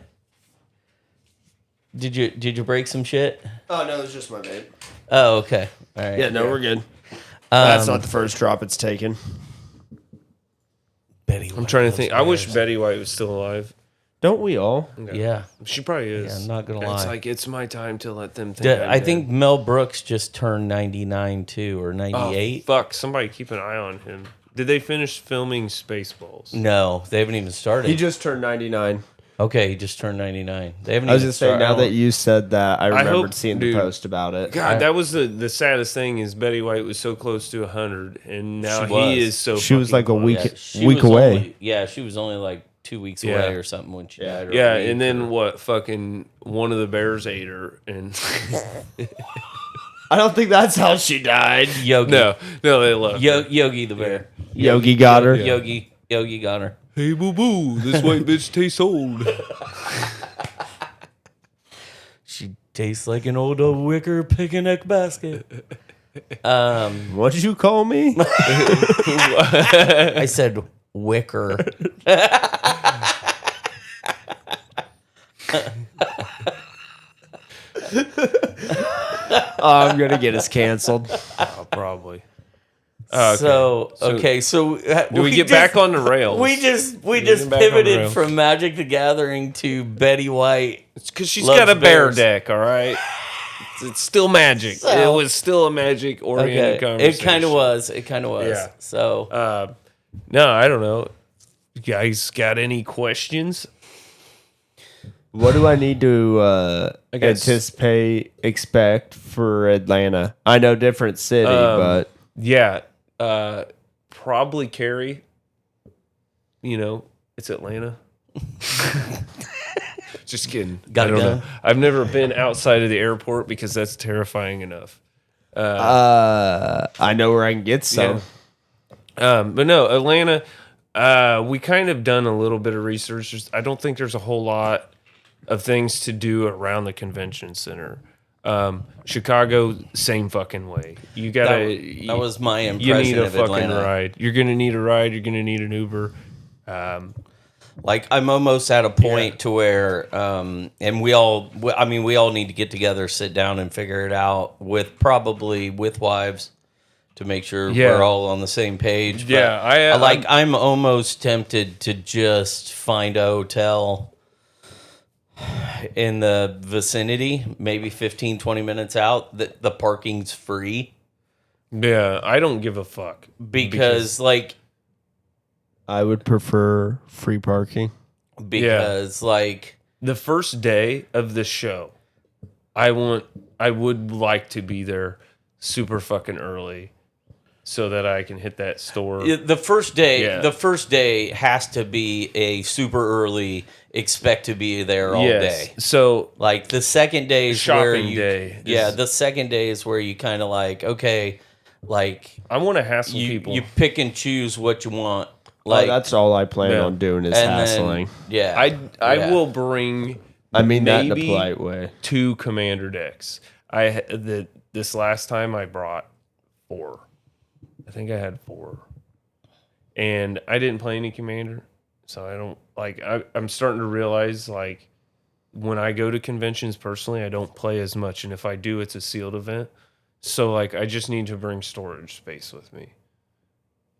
did you? Did you break some shit? Oh no, it's just my vape. Oh, okay. All right. Yeah, no, we're good. That's not the first drop it's taken. Betty. I'm trying to think. I wish Betty White was still alive. Don't we all? Yeah. She probably is. Yeah, I'm not gonna It's lie. like it's my time to let them think. I think Mel Brooks just turned 99 too, or 98. Fuck! Somebody keep an eye on him. Did they finish filming Spaceballs? No, they haven't even started. He just turned 99. Okay, he just turned 99. They haven't I was even just saying, started. now that you said that, I remembered hope- seeing dude. the post about it. God, that was the saddest thing is Betty White was so close to 100, and now She was. he is so. She was fucking like a close. week she week was away. only- yeah, she was only like 2 weeks Yeah. away or something when she died. or a Yeah, week and then or- what? Fucking one of the bears ate her, and I don't think that's how she died. Yogi. no, they left. her. Yogi the bear. Yogi got her. Yogi got her. Hey, boo boo, this white bitch tastes old. She tastes like an old wicker picnic basket. What did you call me? I said wicker. I'm gonna get us canceled. Oh, probably. Okay. So Do we get back on the rails? We just back on the pivoted rails. from Magic the Gathering to Betty White. It's because she's Loves got a bear bears. deck, all right? It's still magic. So- it was still a magic-oriented Okay, conversation. it kind of was. It kind of was. Yeah. So No, I don't know. You guys got any questions? What do I need to I guess- expect for Atlanta? I know different city, but Yeah. Probably Cary. You know, it's Atlanta. Just kidding. Gotta I don't go. know. I've never been outside of the airport because that's terrifying enough. I know where I can get some. But no, Atlanta, we kind of done a little bit of research. I don't think there's a whole lot of things to do around the convention center. Chicago, same fucking way. You gotta. that was my You impression need a of fucking Atlanta. ride. You're gonna need a ride. You're gonna need an Uber. Like I'm almost at a point to where, and we all need to get together, sit down, and figure it out with wives to make sure Yeah. we're all on the same page. But Yeah, I'm almost tempted to just find a hotel in the vicinity, maybe 15, 20 minutes out. That the parking's free Yeah, I don't give a fuck because like I would prefer free parking. like. the first day of the show, I would like to be there super fucking early so that I can hit that store. The first day, Yeah. the first day has to be a super early. Expect to be there all day. So Like the second day is Shopping where you, day yeah, is- the second day is where you kind of like, okay, like I want to hassle you people. you pick and choose what you want. Like Like that's all I plan Yeah. on doing is and hassling. then, I yeah. will bring. I mean that in a maybe polite way. 2 commander decks. This last time I brought 4. I think I had 4, and I didn't play any commander, so I don't like. I'm starting to realize like when I go to conventions personally, I don't play as much, and if I do, it's a sealed event. So like I just need to bring storage space with me,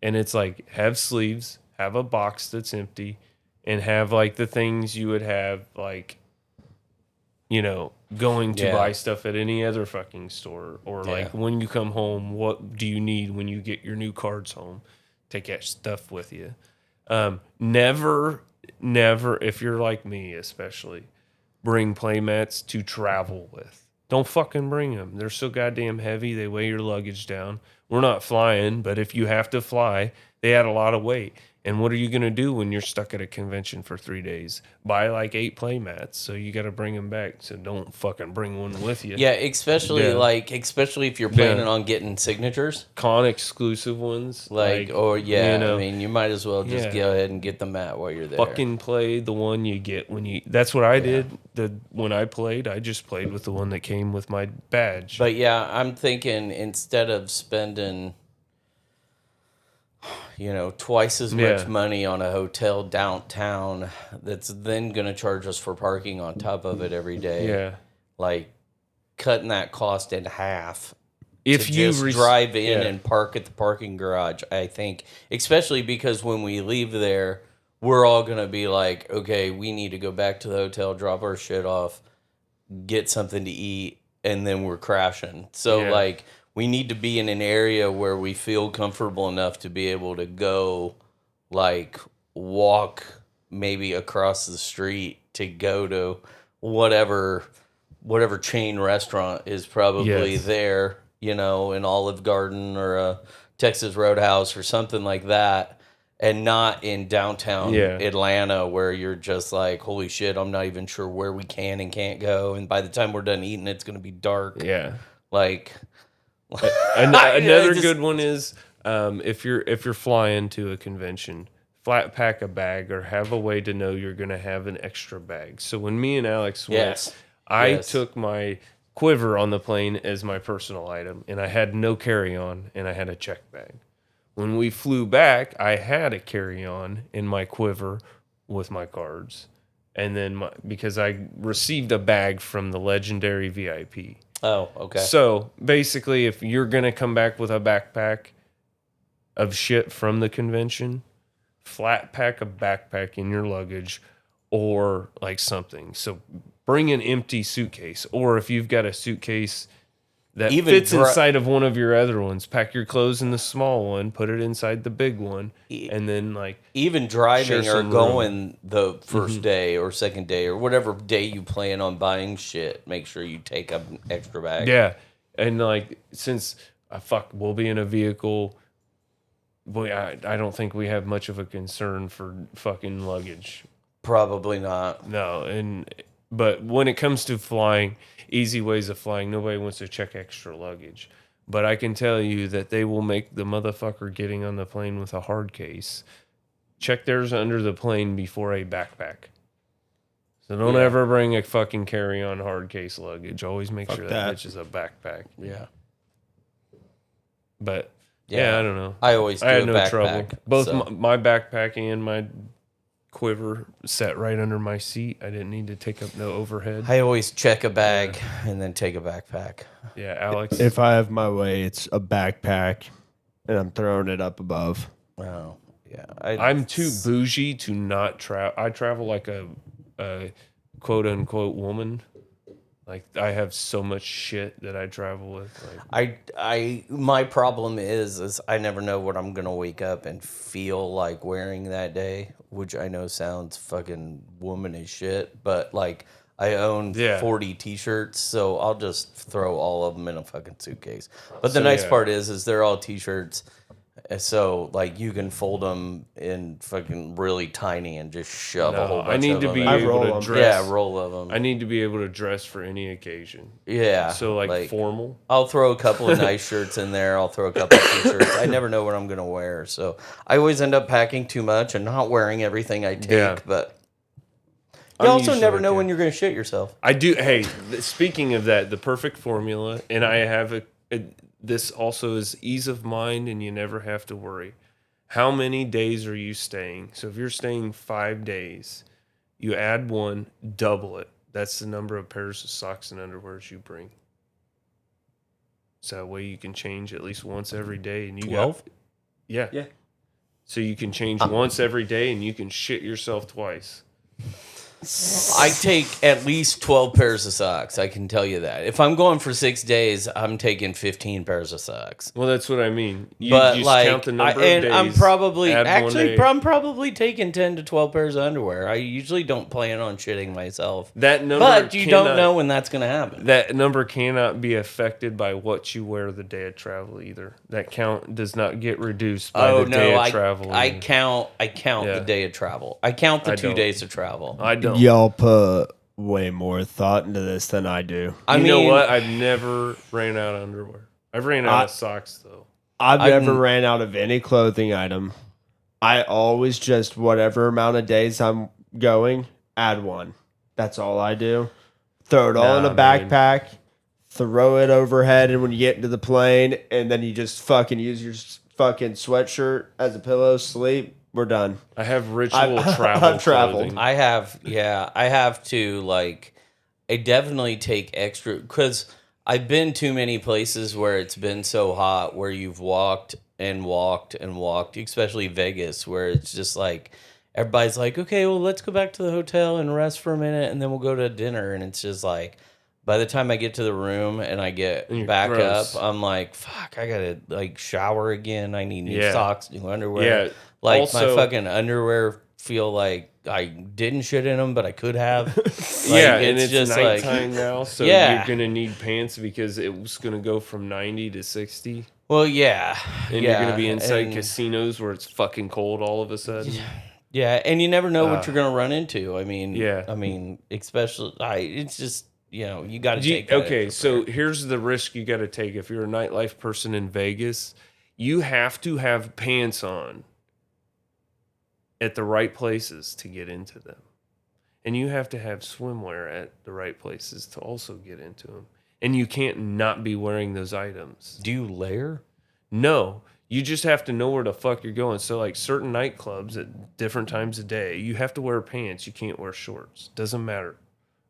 and it's like have sleeves, have a box that's empty, and have like the things you would have like, you know, going to Yeah. buy stuff at any other fucking store, or like Yeah. when you come home, what do you need when you get your new cards home? Take that stuff with you. Never, if you're like me, especially, bring playmats to travel with. Don't fucking bring them. They're so goddamn heavy. They weigh your luggage down. We're not flying, but if you have to fly, they add a lot of weight. And what are you going to do when you're stuck at a convention for 3 days? Buy like 8 playmats. So you got to bring them back. So don't fucking bring one with you. yeah, especially if you're planning on getting signatures, Con exclusive ones. you know, I I mean, you might as well just Yeah. go ahead and get the mat while you're there. fucking play the one you get when you. That's what I did. When I played, I just played with the one that came with my badge. But yeah, I'm thinking instead of spending, you know, twice as much Yeah. money on a hotel downtown that's then going to charge us for parking on top of it every day. yeah, Like cutting that cost in half. if To you just drive in and park at the parking garage, I think, especially because when we leave there, we're all going to be like, okay, we need to go back to the hotel, drop our shit off, get something to eat, and then we're crashing. So, Yeah. like, we need to be in an area where we feel comfortable enough to be able to go, like, walk maybe across the street to go to whatever chain restaurant is probably Yes. there, you know, an Olive Garden or a Texas Roadhouse or something like that, and not in downtown Yeah. Atlanta where you're just like, holy shit, I'm not even sure where we can and can't go, and by the time we're done eating, it's going to be dark. yeah. Like, Another just- good one is if you're flying to a convention, flat pack a bag or have a way to know you're going to have an extra bag. So when me and Alex went, Yes. I Yes. took my quiver on the plane as my personal item, and I had no carry-on, and I had a check bag. When we flew back, I had a carry-on in my quiver with my cards, and then because I received a bag from the legendary VIP. Oh, okay. So basically, if you're gonna come back with a backpack of shit from the convention, flat pack a backpack in your luggage or like something. So bring an empty suitcase, or if you've got a suitcase that Even fits inside of one of your other ones, pack your clothes in the small one, put it inside the big one, and then like even driving share or some going the first day or second day or whatever day you plan on buying shit, make sure you take an extra bag. yeah, and like since we'll be in a vehicle. Boy, I don't think we have much of a concern for fucking luggage. Probably not. No, but when it comes to flying, easy ways of flying, nobody wants to check extra luggage. But I can tell you that they will make the motherfucker getting on the plane with a hard case check theirs under the plane before a backpack. So don't ever bring a fucking carry-on hard case luggage. Always make sure that bitch is a backpack. Yeah. But yeah, I don't know. I always do I had a no backpack, trouble. Both so. my backpack and my quiver sat right under my seat. I didn't need to take up no overhead. I always check a bag and then take a backpack. Yeah, Alex. If I have my way, it's a backpack, and I'm throwing it up above. Oh, yeah. I'm too bougie to not travel. I travel like a quote unquote woman. Like I have so much shit that I travel with. Like, my problem is I never know what I'm gonna wake up and feel like wearing that day, which I know sounds fucking womanish shit, but like I own 40 t-shirts, so I'll just throw all of them in a fucking suitcase. But the nice part is they're all t-shirts. So, like, you can fold them in fucking really tiny and just shove a whole bunch I need of to them be in. able to dress. Yeah, roll of them. I need to be able to dress for any occasion. Yeah. So, like formal. I'll throw a couple of nice shirts in there. I'll throw a couple of t-shirts. I never know what I'm going to wear. So, I always end up packing too much and not wearing everything I take. Yeah. But you also never know when you're going to shit yourself. I do. Hey, speaking of that, the perfect formula, and I have this also is ease of mind, and you never have to worry. How many days are you staying? So if you're staying 5 days, you add one, double it. That's the number of pairs of socks and underwears you bring. So that way you can change at least once every day. And 12? Yeah. So you can change once every day, and you can shit yourself twice. I take at least 12 pairs of socks. I can tell you that. If I'm going for 6 days, I'm taking 15 pairs of socks. Well, that's what I mean. You But just like, count the number of days. I'm probably I'm probably taking 10 to 12 pairs of underwear. I usually don't plan on shitting myself. That number, but you don't know when that's going to happen. That number cannot be affected by what you wear the day of travel either. That count does not get reduced by the day of travel. I count the day of travel. I count the 2 days of travel. I don't. Y'all put way more thought into this than I do. You know what? I've never ran out of underwear. I've ran out of socks though. I've never ran out of any clothing item. I always just whatever amount of days I'm going, add one. That's all I do. Throw it all in a backpack, throw it overhead, and when you get into the plane, and then you just fucking use your fucking sweatshirt as a pillow, sleep. We're done. I have ritual travel. I've traveled. clothing. I have to, like, I definitely take extra, because I've been too many places where it's been so hot where you've walked and walked and walked, especially Vegas, where it's just like, everybody's like, okay, well, let's go back to the hotel and rest for a minute, and then we'll go to dinner. And it's just like, by the time I get to the room and I get back up, I'm like, fuck, I gotta, like, shower again. I need new socks, new underwear. Yeah. Like, Also, my fucking underwear feel like I didn't shit in them, but I could have. And it's just nighttime like, now, so you're gonna need pants because it was gonna go from 90 to 60. Well, yeah, and you're gonna be inside casinos where it's fucking cold all of a sudden. Yeah, and you never know what you're gonna run into. I mean, Yeah. Especially, it's just, you got to take. Okay, so here's the risk you got to take if you're a nightlife person in Vegas. You have to have pants on at the right places to get into them. And you have to have swimwear at the right places to also get into them. And you can't not be wearing those items. Do you layer? No. You just have to know where the fuck you're going. So like certain nightclubs at different times of day, you have to wear pants. You can't wear shorts. Doesn't matter.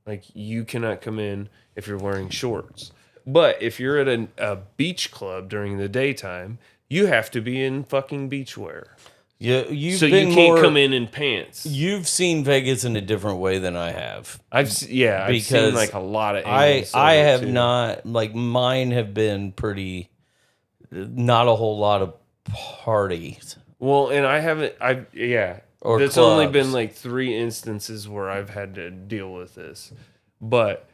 Like you cannot come in if you're wearing shorts. But if you're at a beach club during the daytime, you have to be in fucking beach wear. Yeah, you can't come in pants. You've seen Vegas in a different way than I have. I've seen like a lot of angles. I have not, like, mine have been pretty, not a whole lot of parties. Well, and I haven't. Or There's clubs. only been like 3 instances where I've had to deal with this, but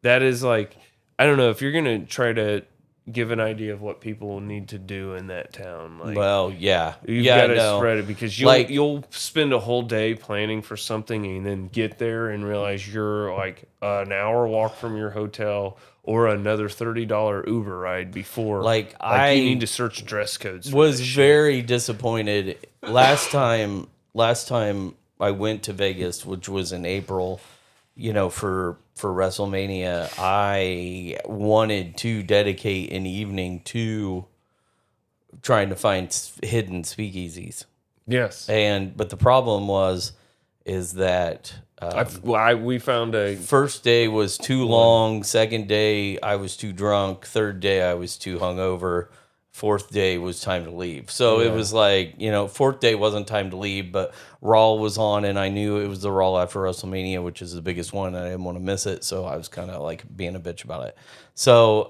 that is like, I don't know if you're gonna try to give an idea of what people need to do in that town. Like, Well, yeah, you've got to spread it because you'll spend a whole day planning for something and then get there and realize you're like an hour walk from your hotel or another $30 Uber ride before. Like you need to search dress codes. Was very disappointed last time I went to Vegas, which was in April. For WrestleMania, I wanted to dedicate an evening to trying to find hidden speakeasies. Yes, but the problem is that we found a first day was too long. Second day I was too drunk. Third day I was too hungover. Fourth day was time to leave. So it was like, fourth day wasn't time to leave, but Raw was on, and I knew it was the Raw after WrestleMania, which is the biggest one. And I didn't want to miss it, so I was kind of like being a bitch about it. So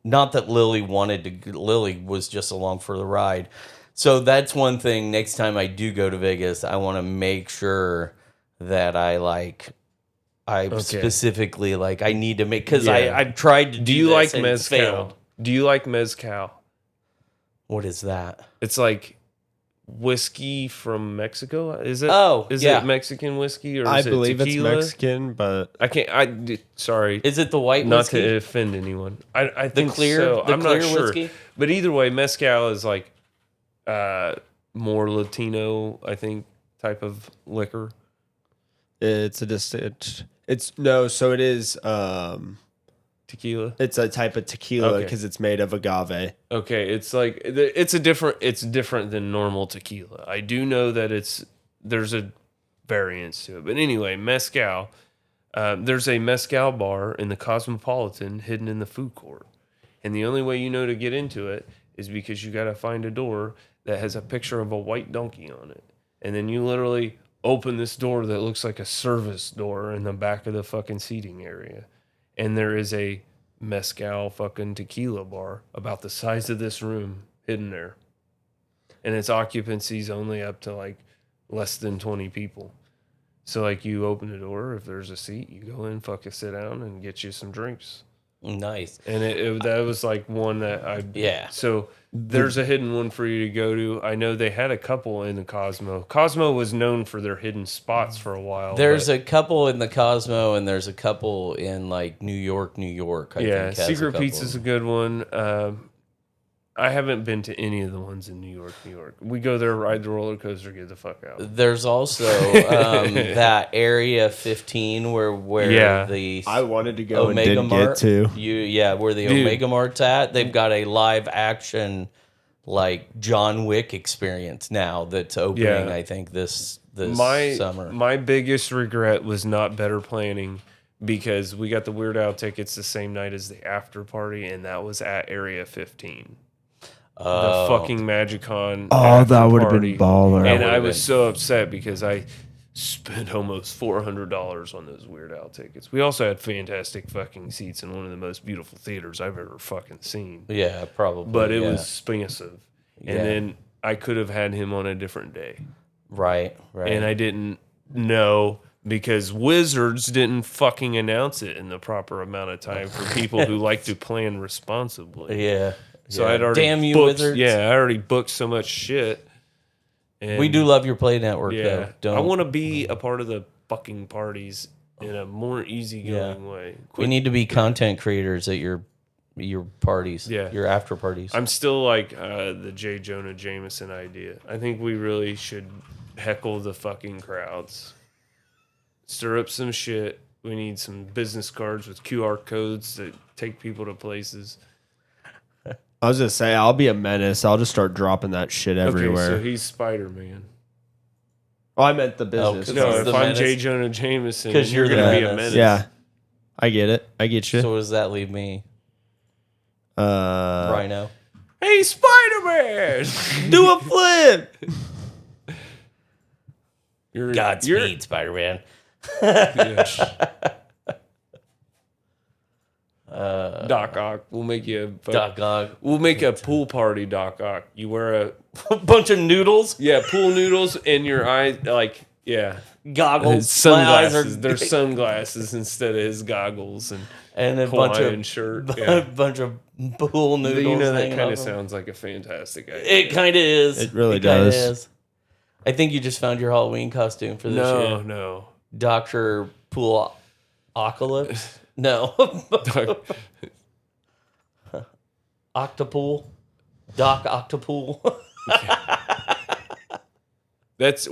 not that Lily was just along for the ride. So that's one thing. Next time I do go to Vegas, I want to make sure that specifically I need to make, because I've tried to do you this like and mezcal? failed. Do you like mezcal? What is that? It's like whiskey from Mexico. Is it? Is yeah. it Mexican whiskey or is I it believe tequila? it's Mexican, but I can't. Sorry. Is it the white Not whiskey? to offend anyone. I think clear- so. the I'm clear not sure. whiskey? But either way, mezcal is like more Latino, I think, type of liquor. it's a distinct. So it is. Tequila. It's a type of tequila Okay. because it's made of agave. Okay, it's like it's different than normal tequila. I do know that there's a variance to it, but anyway, mezcal. There's a mezcal bar in the Cosmopolitan hidden in the food court, and the only way you know to get into it is because you got to find a door that has a picture of a white donkey on it, and then you literally open this door that looks like a service door in the back of the fucking seating area. And there is a mezcal fucking tequila bar about the size of this room hidden there. And its occupancy's only up to like less than 20 people. So like you open the door, if there's a seat, you go in, fucking sit down and get you some drinks. Nice. And that was like one that Yeah. So there's a hidden one for you to go to. I know they had a couple in the Cosmo. Cosmo was known for their hidden spots for a while. There's a couple in the Cosmo, and there's a couple in like New York. I think has Secret a couple. Pizza's a good one. I haven't been to any of the ones in New York. We go there, ride the roller coaster, get the fuck out. There's also that Area 15 where the I wanted to go Omega and didn't Mart, get to. where the Omega Mart's at. They've got a live action like John Wick experience now that's opening. I think this summer. My biggest regret was not better planning, because we got the Weird Al tickets the same night as the after party, and that was at Area 15. The fucking MagicCon. Oh, that would have party. been baller. And I was so upset because I spent almost $400 on those Weird Al tickets. We also had fantastic fucking seats in one of the most beautiful theaters I've ever fucking seen. Yeah, probably. But it was expensive. Yeah. And then I could have had him on a different day. Right. And I didn't know, because Wizards didn't fucking announce it in the proper amount of time for people who like to plan responsibly. Yeah. So I'd already Damn you, booked, Wizards. Yeah, I already booked so much shit. And We do love your Play Network, yeah, though. I want to be a part of the fucking parties in a more easygoing way. We need to be content creators at your parties, Yeah. your after parties. I'm still like the J. Jonah Jameson idea. I think we really should heckle the fucking crowds. Stir up some shit. We need some business cards with QR codes that take people to places. I was gonna say I'll be a menace. I'll just start dropping that shit everywhere. Okay, so he's Spider-Man. Oh, I meant the business. 'cause No, he's if the I'm menace. J. Jonah Jameson, 'Cause you're you're going to the be a menace. menace. Yeah, I get it. I get you. So what does that leave me? Uh, Rhino. Hey, Spider-Man! do a flip. you're, Godspeed, Spider-Man. Doc Ock. We'll make you Doc Ock. We'll make a pool party, Doc Ock. You wear A bunch of noodles, pool noodles in your eyes, like, goggles, sunglasses. My eyes are They're sunglasses instead of his goggles and a Hawaiian bunch shirt. of Yeah. bunch of pool noodles. You know, that hanging kind off of them. sounds like a fantastic idea. It kind of is. It really kinda does. is. I think you just found your Halloween costume for this year. No. Dr. Pool Apocalypse? No. Octopool? Doc Octopool? That's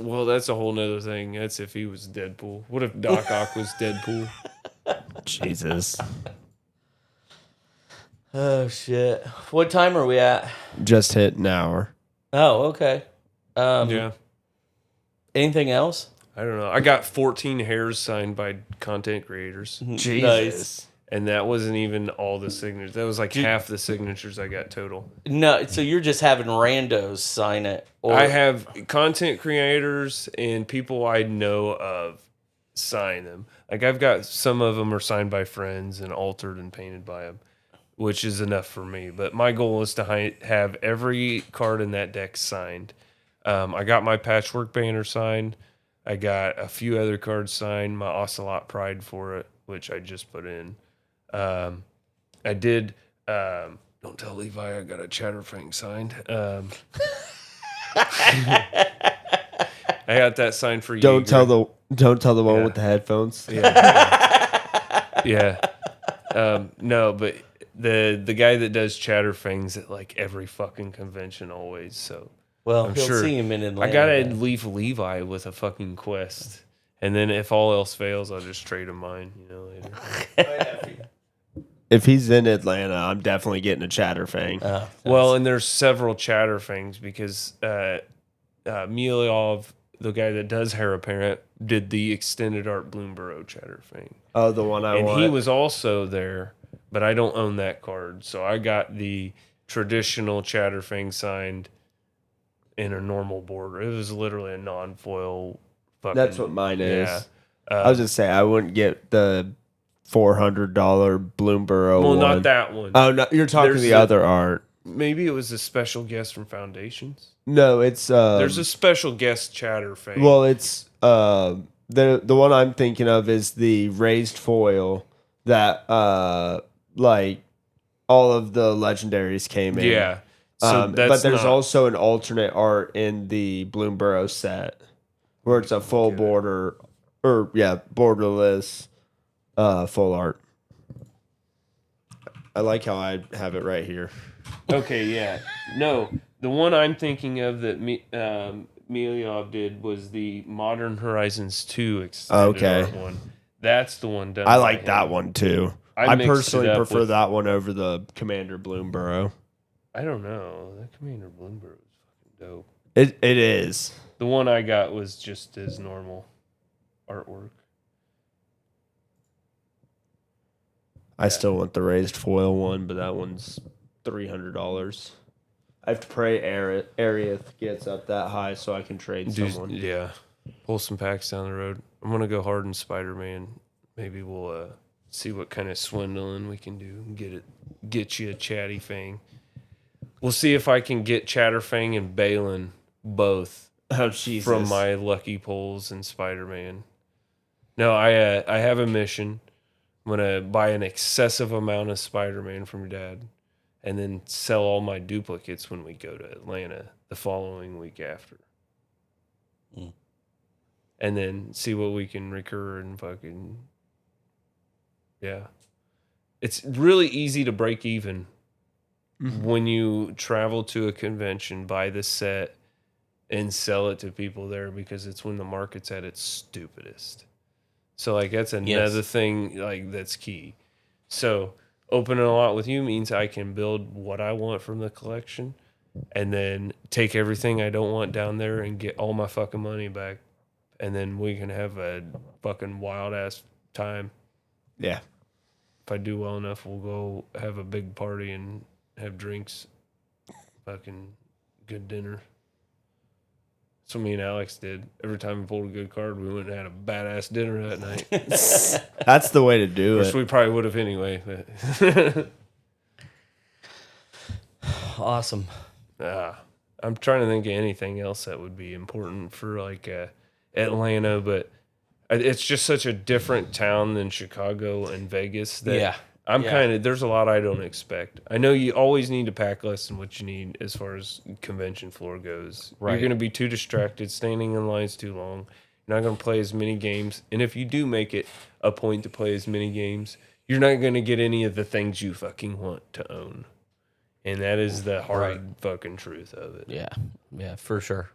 a whole nother thing. That's if he was Deadpool. What if Doc Ock was Deadpool? Jesus. Oh, shit. What time are we at? Just hit an hour. Oh, okay. Yeah. Anything else? I don't know. I got 14 hairs signed by content creators. Nice. And that wasn't even all the signatures. That was like half the signatures I got total. No, so you're just having randos sign it. Or I have content creators and people I know of sign them. Like I've got some of them are signed by friends and altered and painted by them, which is enough for me. But my goal is to have every card in that deck signed. I got my patchwork banner signed. I got a few other cards signed. My Ocelot Pride for it, which I just put in. I did. Don't tell Levi I got a Chatterfang signed. I got that signed for you. Don't tell the one with the headphones. Yeah. No, but the guy that does Chatterfangs at like every fucking convention always. So well, I'm he'll sure see him in Atlanta. I gotta then. leave Levi with a fucking quest, and then if all else fails, I'll just trade him mine. Later. If he's in Atlanta, I'm definitely getting a Chatterfang. Well, and there's several Chatterfangs because Miliov, the guy that does Heir Apparent, did the extended art Bloomborough Chatterfang. Oh, the one I And want. he was also there, but I don't own that card. So I got the traditional Chatterfang signed in a normal border. It was literally a non-foil fucking... That's what mine is. Yeah. I was just say I wouldn't get the $400 Bloomborough Well, one. not that one. Oh no, you're talking There's the a- other art. Maybe it was a special guest from Foundations. No, it's There's a special guest Chatterfang. well, it's the one I'm thinking of is the raised foil that like all of the legendaries came in. yeah. So that's but there's not- also an alternate art in the Bloomborough set where it's a full border or borderless full art. I like how I have it right here. Okay, yeah. No, the one I'm thinking of that Miliov did was the Modern Horizons 2 extended art one. That's the one done. I by like him. that one too. I I mixed personally it up prefer with- that one over the Commander Bloomborough. I don't know. That Commander Bloomberg was fucking dope. It is. The one I got was just his normal artwork. I still want the raised foil one, but that one's $300. I have to pray Arieth gets up that high so I can trade someone. Yeah. Pull some packs down the road. I'm gonna go hard in Spider-Man. Maybe we'll see what kind of swindling we can do and get you a Chatty Fang. We'll see if I can get Chatterfang and Balin both Oh Jesus! from my lucky pulls in Spider-Man. No, I have a mission. I'm gonna buy an excessive amount of Spider-Man from your dad, and then sell all my duplicates when we go to Atlanta the following week after. And then see what we can recur and fucking... Yeah. It's really easy to break even when you travel to a convention, buy the set, and sell it to people there because it's when the market's at its stupidest. So, like, that's another thing, like, that's key. So, opening a lot with you means I can build what I want from the collection and then take everything I don't want down there and get all my fucking money back. And then we can have a fucking wild ass time. Yeah. If I do well enough, we'll go have a big party and have drinks. Fucking good dinner. So me and Alex did. Every time we pulled a good card, we went and had a badass dinner that night. That's the way to do Which it. we probably would have anyway. But Awesome. I'm trying to think of anything else that would be important for like Atlanta, but it's just such a different town than Chicago and Vegas that Yeah. I'm kind of, there's a lot I don't expect. I know you always need to pack less than what you need as far as convention floor goes. Right. You're going to be too distracted, standing in lines too long. You're not going to play as many games. And if you do make it a point to play as many games, you're not going to get any of the things you fucking want to own. And that is the hard fucking truth of it. Yeah. Yeah, for sure.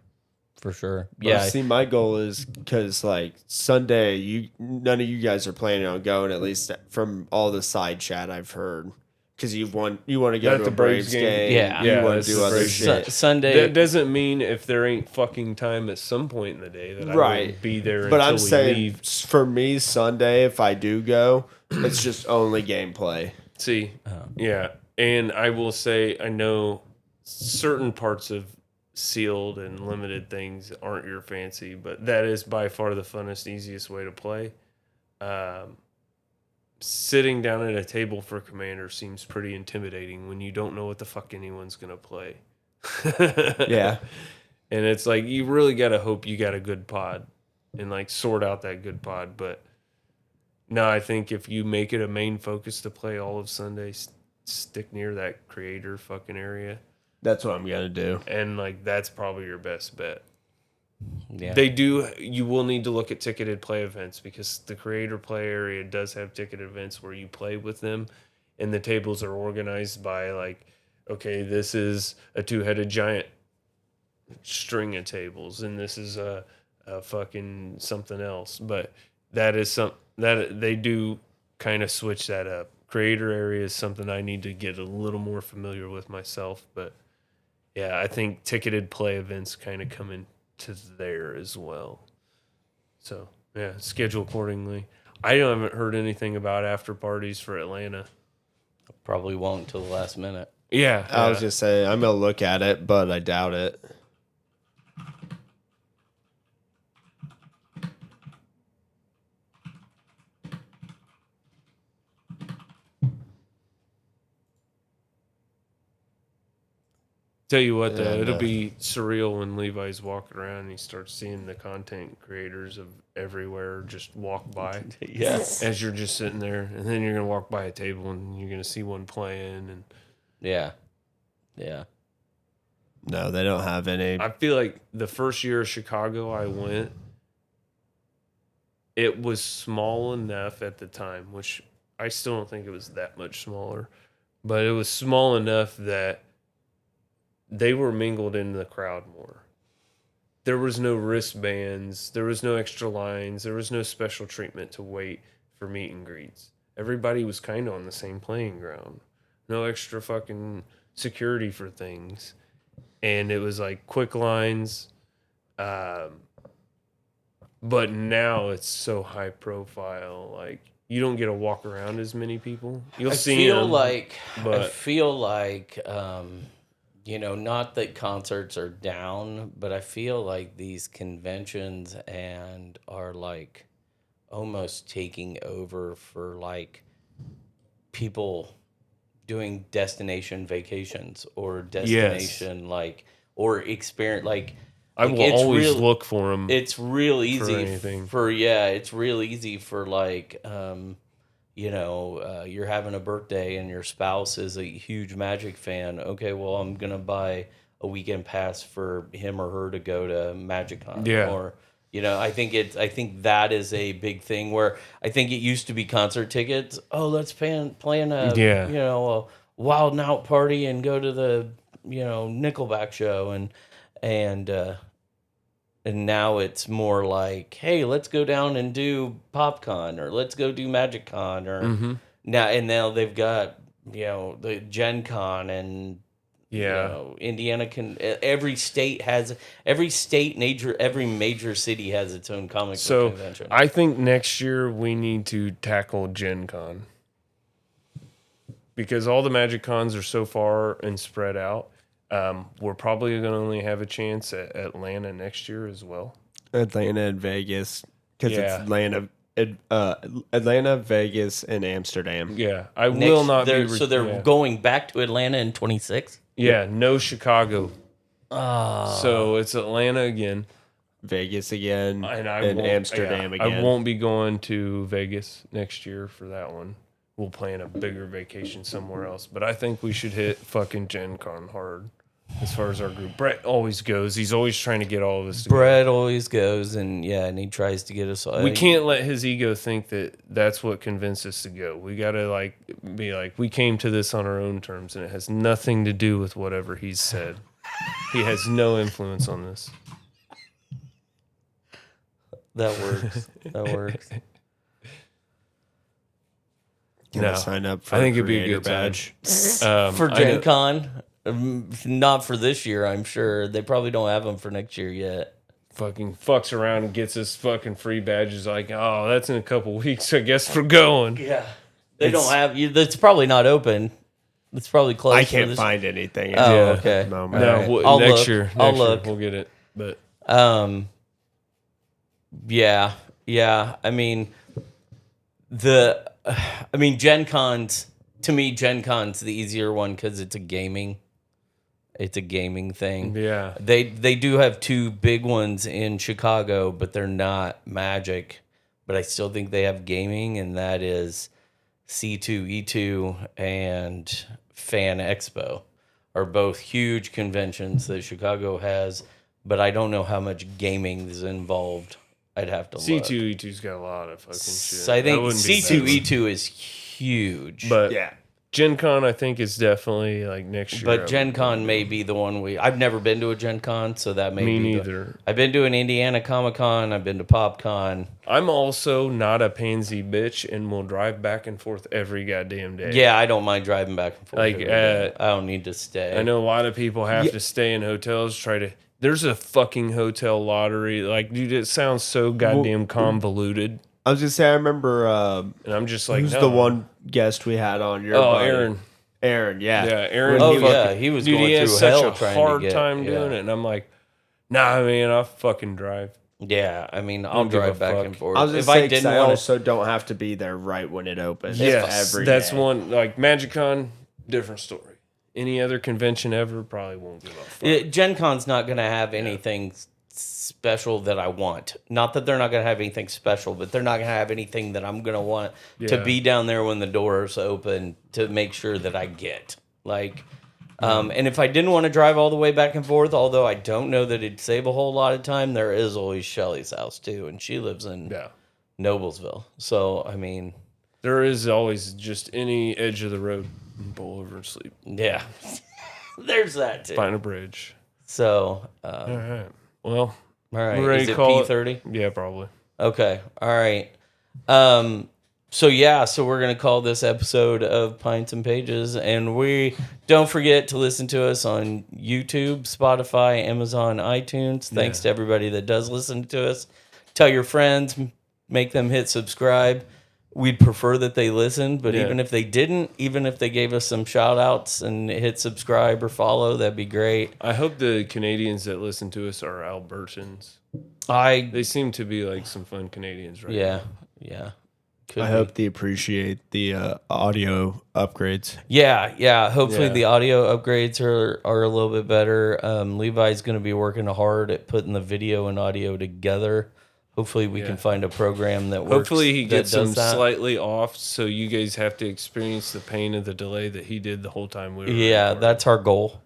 For sure. Yeah. Yeah. See, my goal is because like Sunday, none of you guys are planning on going. At least from all the side chat I've heard, because you want to go At to the a Braves Braves game? game. Yeah. You Yeah, want that's to do the other Braves shit. Sunday. That doesn't mean if there ain't fucking time at some point in the day that I Right. wouldn't be there But until I'm we saying leave. for me, Sunday, if I do go, it's just only gameplay. See, yeah. And I will say, I know certain parts of sealed and limited things aren't your fancy, but that is by far the funnest, easiest way to play. Sitting down at a table for Commander seems pretty intimidating when you don't know what the fuck anyone's going to play. Yeah. And it's like, you really got to hope you got a good pod and like sort out that good pod. But no, I think if you make it a main focus to play all of Sunday, stick near that creator fucking area. That's what I'm going to do. And like, that's probably your best bet. Yeah. You will need to look at ticketed play events because the creator play area does have ticketed events where you play with them and the tables are organized by like, okay, this is a two-headed giant string of tables and this is a fucking something else. But that is that they do kind of switch that up. Creator area is something I need to get a little more familiar with myself, but yeah, I think ticketed play events kind of come into there as well. So yeah, schedule accordingly. I haven't heard anything about after parties for Atlanta. Probably won't until the last minute. Yeah, I was just saying, I'm going to look at it, but I doubt it. Tell you what, though, And, it'll be surreal when Levi's walking around and he starts seeing the content creators of everywhere just walk by. Yes. As you're just sitting there, and then you're gonna walk by a table and you're gonna see one playing, and Yeah. Yeah. No, they don't have any. I feel like the first year of Chicago I went, it was small enough at the time, which I still don't think it was that much smaller, but it was small enough that they were mingled into the crowd more. There was no wristbands, there was no extra lines, there was no special treatment to wait for meet and greets. Everybody was kind of on the same playing ground. No extra fucking security for things. And it was like quick lines. But now it's so high profile. Like, you don't get to walk around as many people. You'll see them. I but- feel like, not that concerts are down, but I feel like these conventions and are like almost taking over for like people doing destination vacations or destination or experience like. I Like, will it's always real- look for them. It's real easy anything. it's real easy for like you're having a birthday and your spouse is a huge Magic fan. Okay, well, I'm gonna buy a weekend pass for him or her to go to MagicCon. Yeah. Or I think that is a big thing where I think it used to be concert tickets. Oh, let's plan a a Wild and Out party and go to the Nickelback show and now it's more like, hey, let's go down and do PopCon or let's go do MagicCon or now they've got the Gen Con and Yeah. Indiana can. Every major city has its own comic book So convention. I think next year we need to tackle Gen Con. Because all the Magic Cons are so far and spread out. We're probably going to only have a chance at Atlanta next year as well. Atlanta and Vegas. Because Yeah. it's Atlanta, Vegas, and Amsterdam. Yeah. I will not be... So they're going back to Atlanta in 26? Yeah, no Chicago. So it's Atlanta again. Vegas again. And and Amsterdam again. I won't be going to Vegas next year for that one. We'll plan a bigger vacation somewhere else. But I think we should hit fucking Gen Con hard as far as our group. Brett always goes. He's always trying to get all of us together. Brett always goes, and he tries to get us all. We can't let his ego think that that's what convinced us to go. We got to be like, we came to this on our own terms, and it has nothing to do with whatever he's said. He has no influence on this. That works. That works. Can I sign up for I think a it'd be a creator good time. badge? For Gen Con, not for this year, I'm sure. They probably don't have them for next year yet. Fucking fucks around and gets us fucking free badges. Like, oh, that's in a couple weeks. I guess we're going. Yeah, they don't have you. It's probably not open. It's probably closed. I can't find anything. Oh, Yeah. okay. No, No, I'll next look. year. I'll Next year look. we'll get it. But Yeah. I mean, Gen Con's, to me, Gen Con's the easier one because it's a gaming thing. yeah, They do have two big ones in Chicago, but they're not Magic. But I still think they have gaming, and that is C2E2 and Fan Expo are both huge conventions that Chicago has, but I don't know how much gaming is involved. I'd have to look. C2E2's got a lot of fucking shit. So I think C2E2 is huge. But Yeah. Gen Con, I think, is definitely like next year. But Gen Con may be the one I've never been to a Gen Con, so that may Me be neither. I've been to an Indiana Comic Con, I've been to PopCon. I'm also not a pansy bitch and will drive back and forth every goddamn day. Yeah, I don't mind driving back and forth. Like, every day. I don't need to stay. I know a lot of people have to stay in hotels, there's a fucking hotel lottery. Like, dude, it sounds so goddamn convoluted. I was just saying, I remember And I'm just like, who's no. the one guest we had on your Oh, buddy? Aaron. Aaron, yeah. Yeah, Aaron. Oh, he yeah, he was dude, going he has through such hell a trying to hard get- time doing yeah. it. And I'm like, nah, man, I'll fucking drive. Yeah, I mean, I'll Don't give drive a back fuck. and forth. I was just If I saying, 'cause didn't I want to, also don't have to be there right when it opens. Yes, every that's day. one. Like, MagicCon, different story. Any other convention ever, probably won't give a fuck. Gen Con's not going to have anything special that I want. Not that they're not going to have anything special, but they're not going to have anything that I'm going to want to Yeah. be down there when the doors open to make sure that I get. Like, and if I didn't want to drive all the way back and forth, although I don't know that it'd save a whole lot of time, there is always Shelly's house too, and she lives in Yeah. Noblesville. So, I mean, There is always just any edge of the road. Pull over and sleep. yeah, there's that too. Find a bridge. So, All right. Well, all right, we're ready is to it call P30? Yeah, probably. Okay. All right. So we're gonna call this episode of Pints and Pages, and we don't forget to listen to us on YouTube, Spotify, Amazon, iTunes. Thanks to everybody that does listen to us. Tell your friends, make them hit subscribe. We'd prefer that they listen, but Yeah. even if they didn't, even if they gave us some shout outs and hit subscribe or follow, that'd be great. I hope the Canadians that listen to us are Albertans. I They seem to be like some fun Canadians, right? yeah. Could I be. hope they appreciate the audio upgrades. Yeah. Hopefully Yeah. the audio upgrades are a little bit better. Levi's going to be working hard at putting the video and audio together. Hopefully we can find a program that works. Hopefully he that gets them does that. slightly off, so you guys have to experience the pain of the delay that he did the whole time we were. Yeah, recording. that's our goal.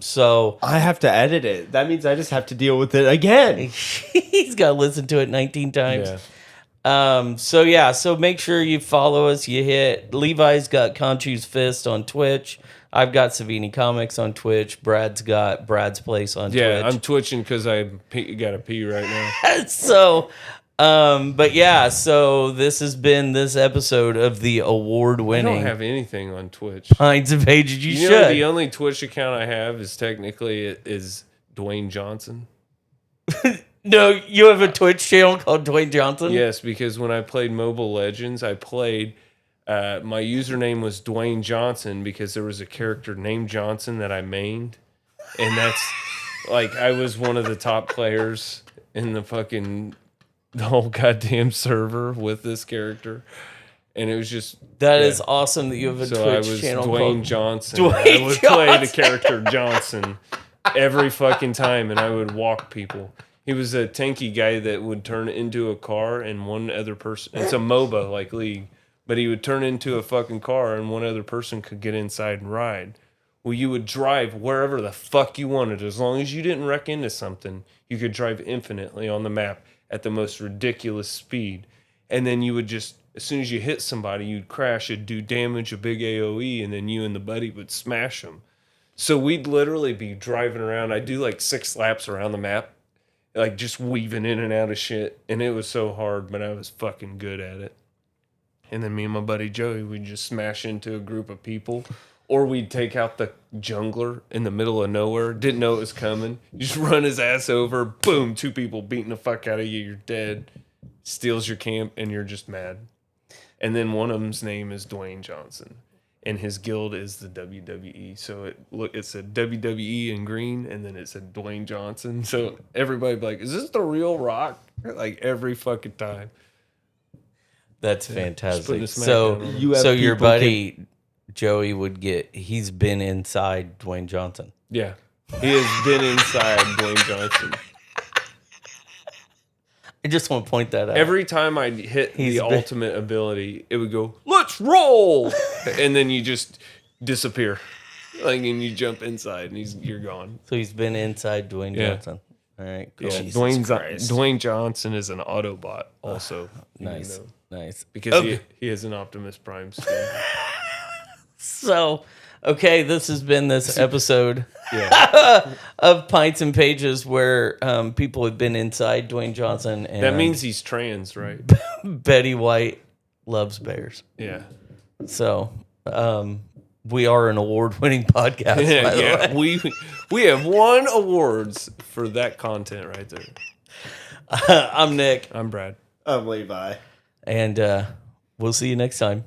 So I have to edit it. That means I just have to deal with it again. he's got to listen to it 19 times. Yeah. So make sure you follow us. You hit Levi's got Conchu's Fist on Twitch. I've got Savini Comics on Twitch. Brad's got Brad's Place on Yeah, Twitch. I'm twitching because I got to pee right now. So But yeah, so this has been this episode of the I award-winning don't have anything on Twitch. Pints and Pages. You You should. know, the only Twitch account I have is technically is Dwayne Johnson. No, you have a Twitch channel called Dwayne Johnson? Yes, because when I played Mobile Legends, I played. My username was Dwayne Johnson because there was a character named Johnson that I mained, and that's like I was one of the top players in the whole goddamn server with this character, and it was just That is awesome that you have a so I Twitch was channel Dwayne called Johnson. Dwayne I would play the Johnson. character Johnson every fucking time, and I would walk people. He was a tanky guy that would turn into a car, and one other person. It's a MOBA like league, but he would turn into a fucking car, and one other person could get inside and ride. Well, you would drive wherever the fuck you wanted, as long as you didn't wreck into something. You could drive infinitely on the map at the most ridiculous speed, and then you would just. As soon as you hit somebody, you'd crash, it'd do damage, a big AoE, and then you and the buddy would smash them. So we'd literally be driving around. I'd do like 6 laps around the map, like just weaving in and out of shit. And it was so hard, but I was fucking good at it. And then me and my buddy Joey, we'd just smash into a group of people. Or we'd take out the jungler in the middle of nowhere. Didn't know it was coming. You just run his ass over. Boom, 2 people beating the fuck out of you. You're dead. Steals your camp, and you're just mad. And then one of them's name is Dwayne Johnson, and his guild is the WWE. So it said WWE in green, and then it said Dwayne Johnson. So everybody be like, "Is this the real Rock?" Like every fucking time. That's putting fantastic. a smack So, down on You have so your people buddy Joey would get. He's been inside Dwayne Johnson. Yeah, he has been inside Dwayne Johnson. I just want to point that out. Every time I hit He's the been- ultimate ability, it would go, "Let's roll," and then you just disappear, like, and you jump inside, and you're gone. So he's been inside Dwayne Yeah. Johnson. All right, cool. Yeah, Jesus Christ. Dwayne Johnson is an Autobot, also. you Nice, know, nice. because Okay. he has an Optimus Prime skin. So, okay, this has been this episode Yeah, of Pints and Pages where people have been inside Dwayne Johnson, and that means he's trans, right? Betty White loves bears. Yeah, So, we are an award-winning podcast. by the way. yeah. We have won awards for that content right there. I'm Nick, I'm Brad. I'm Levi. and we'll see you next time.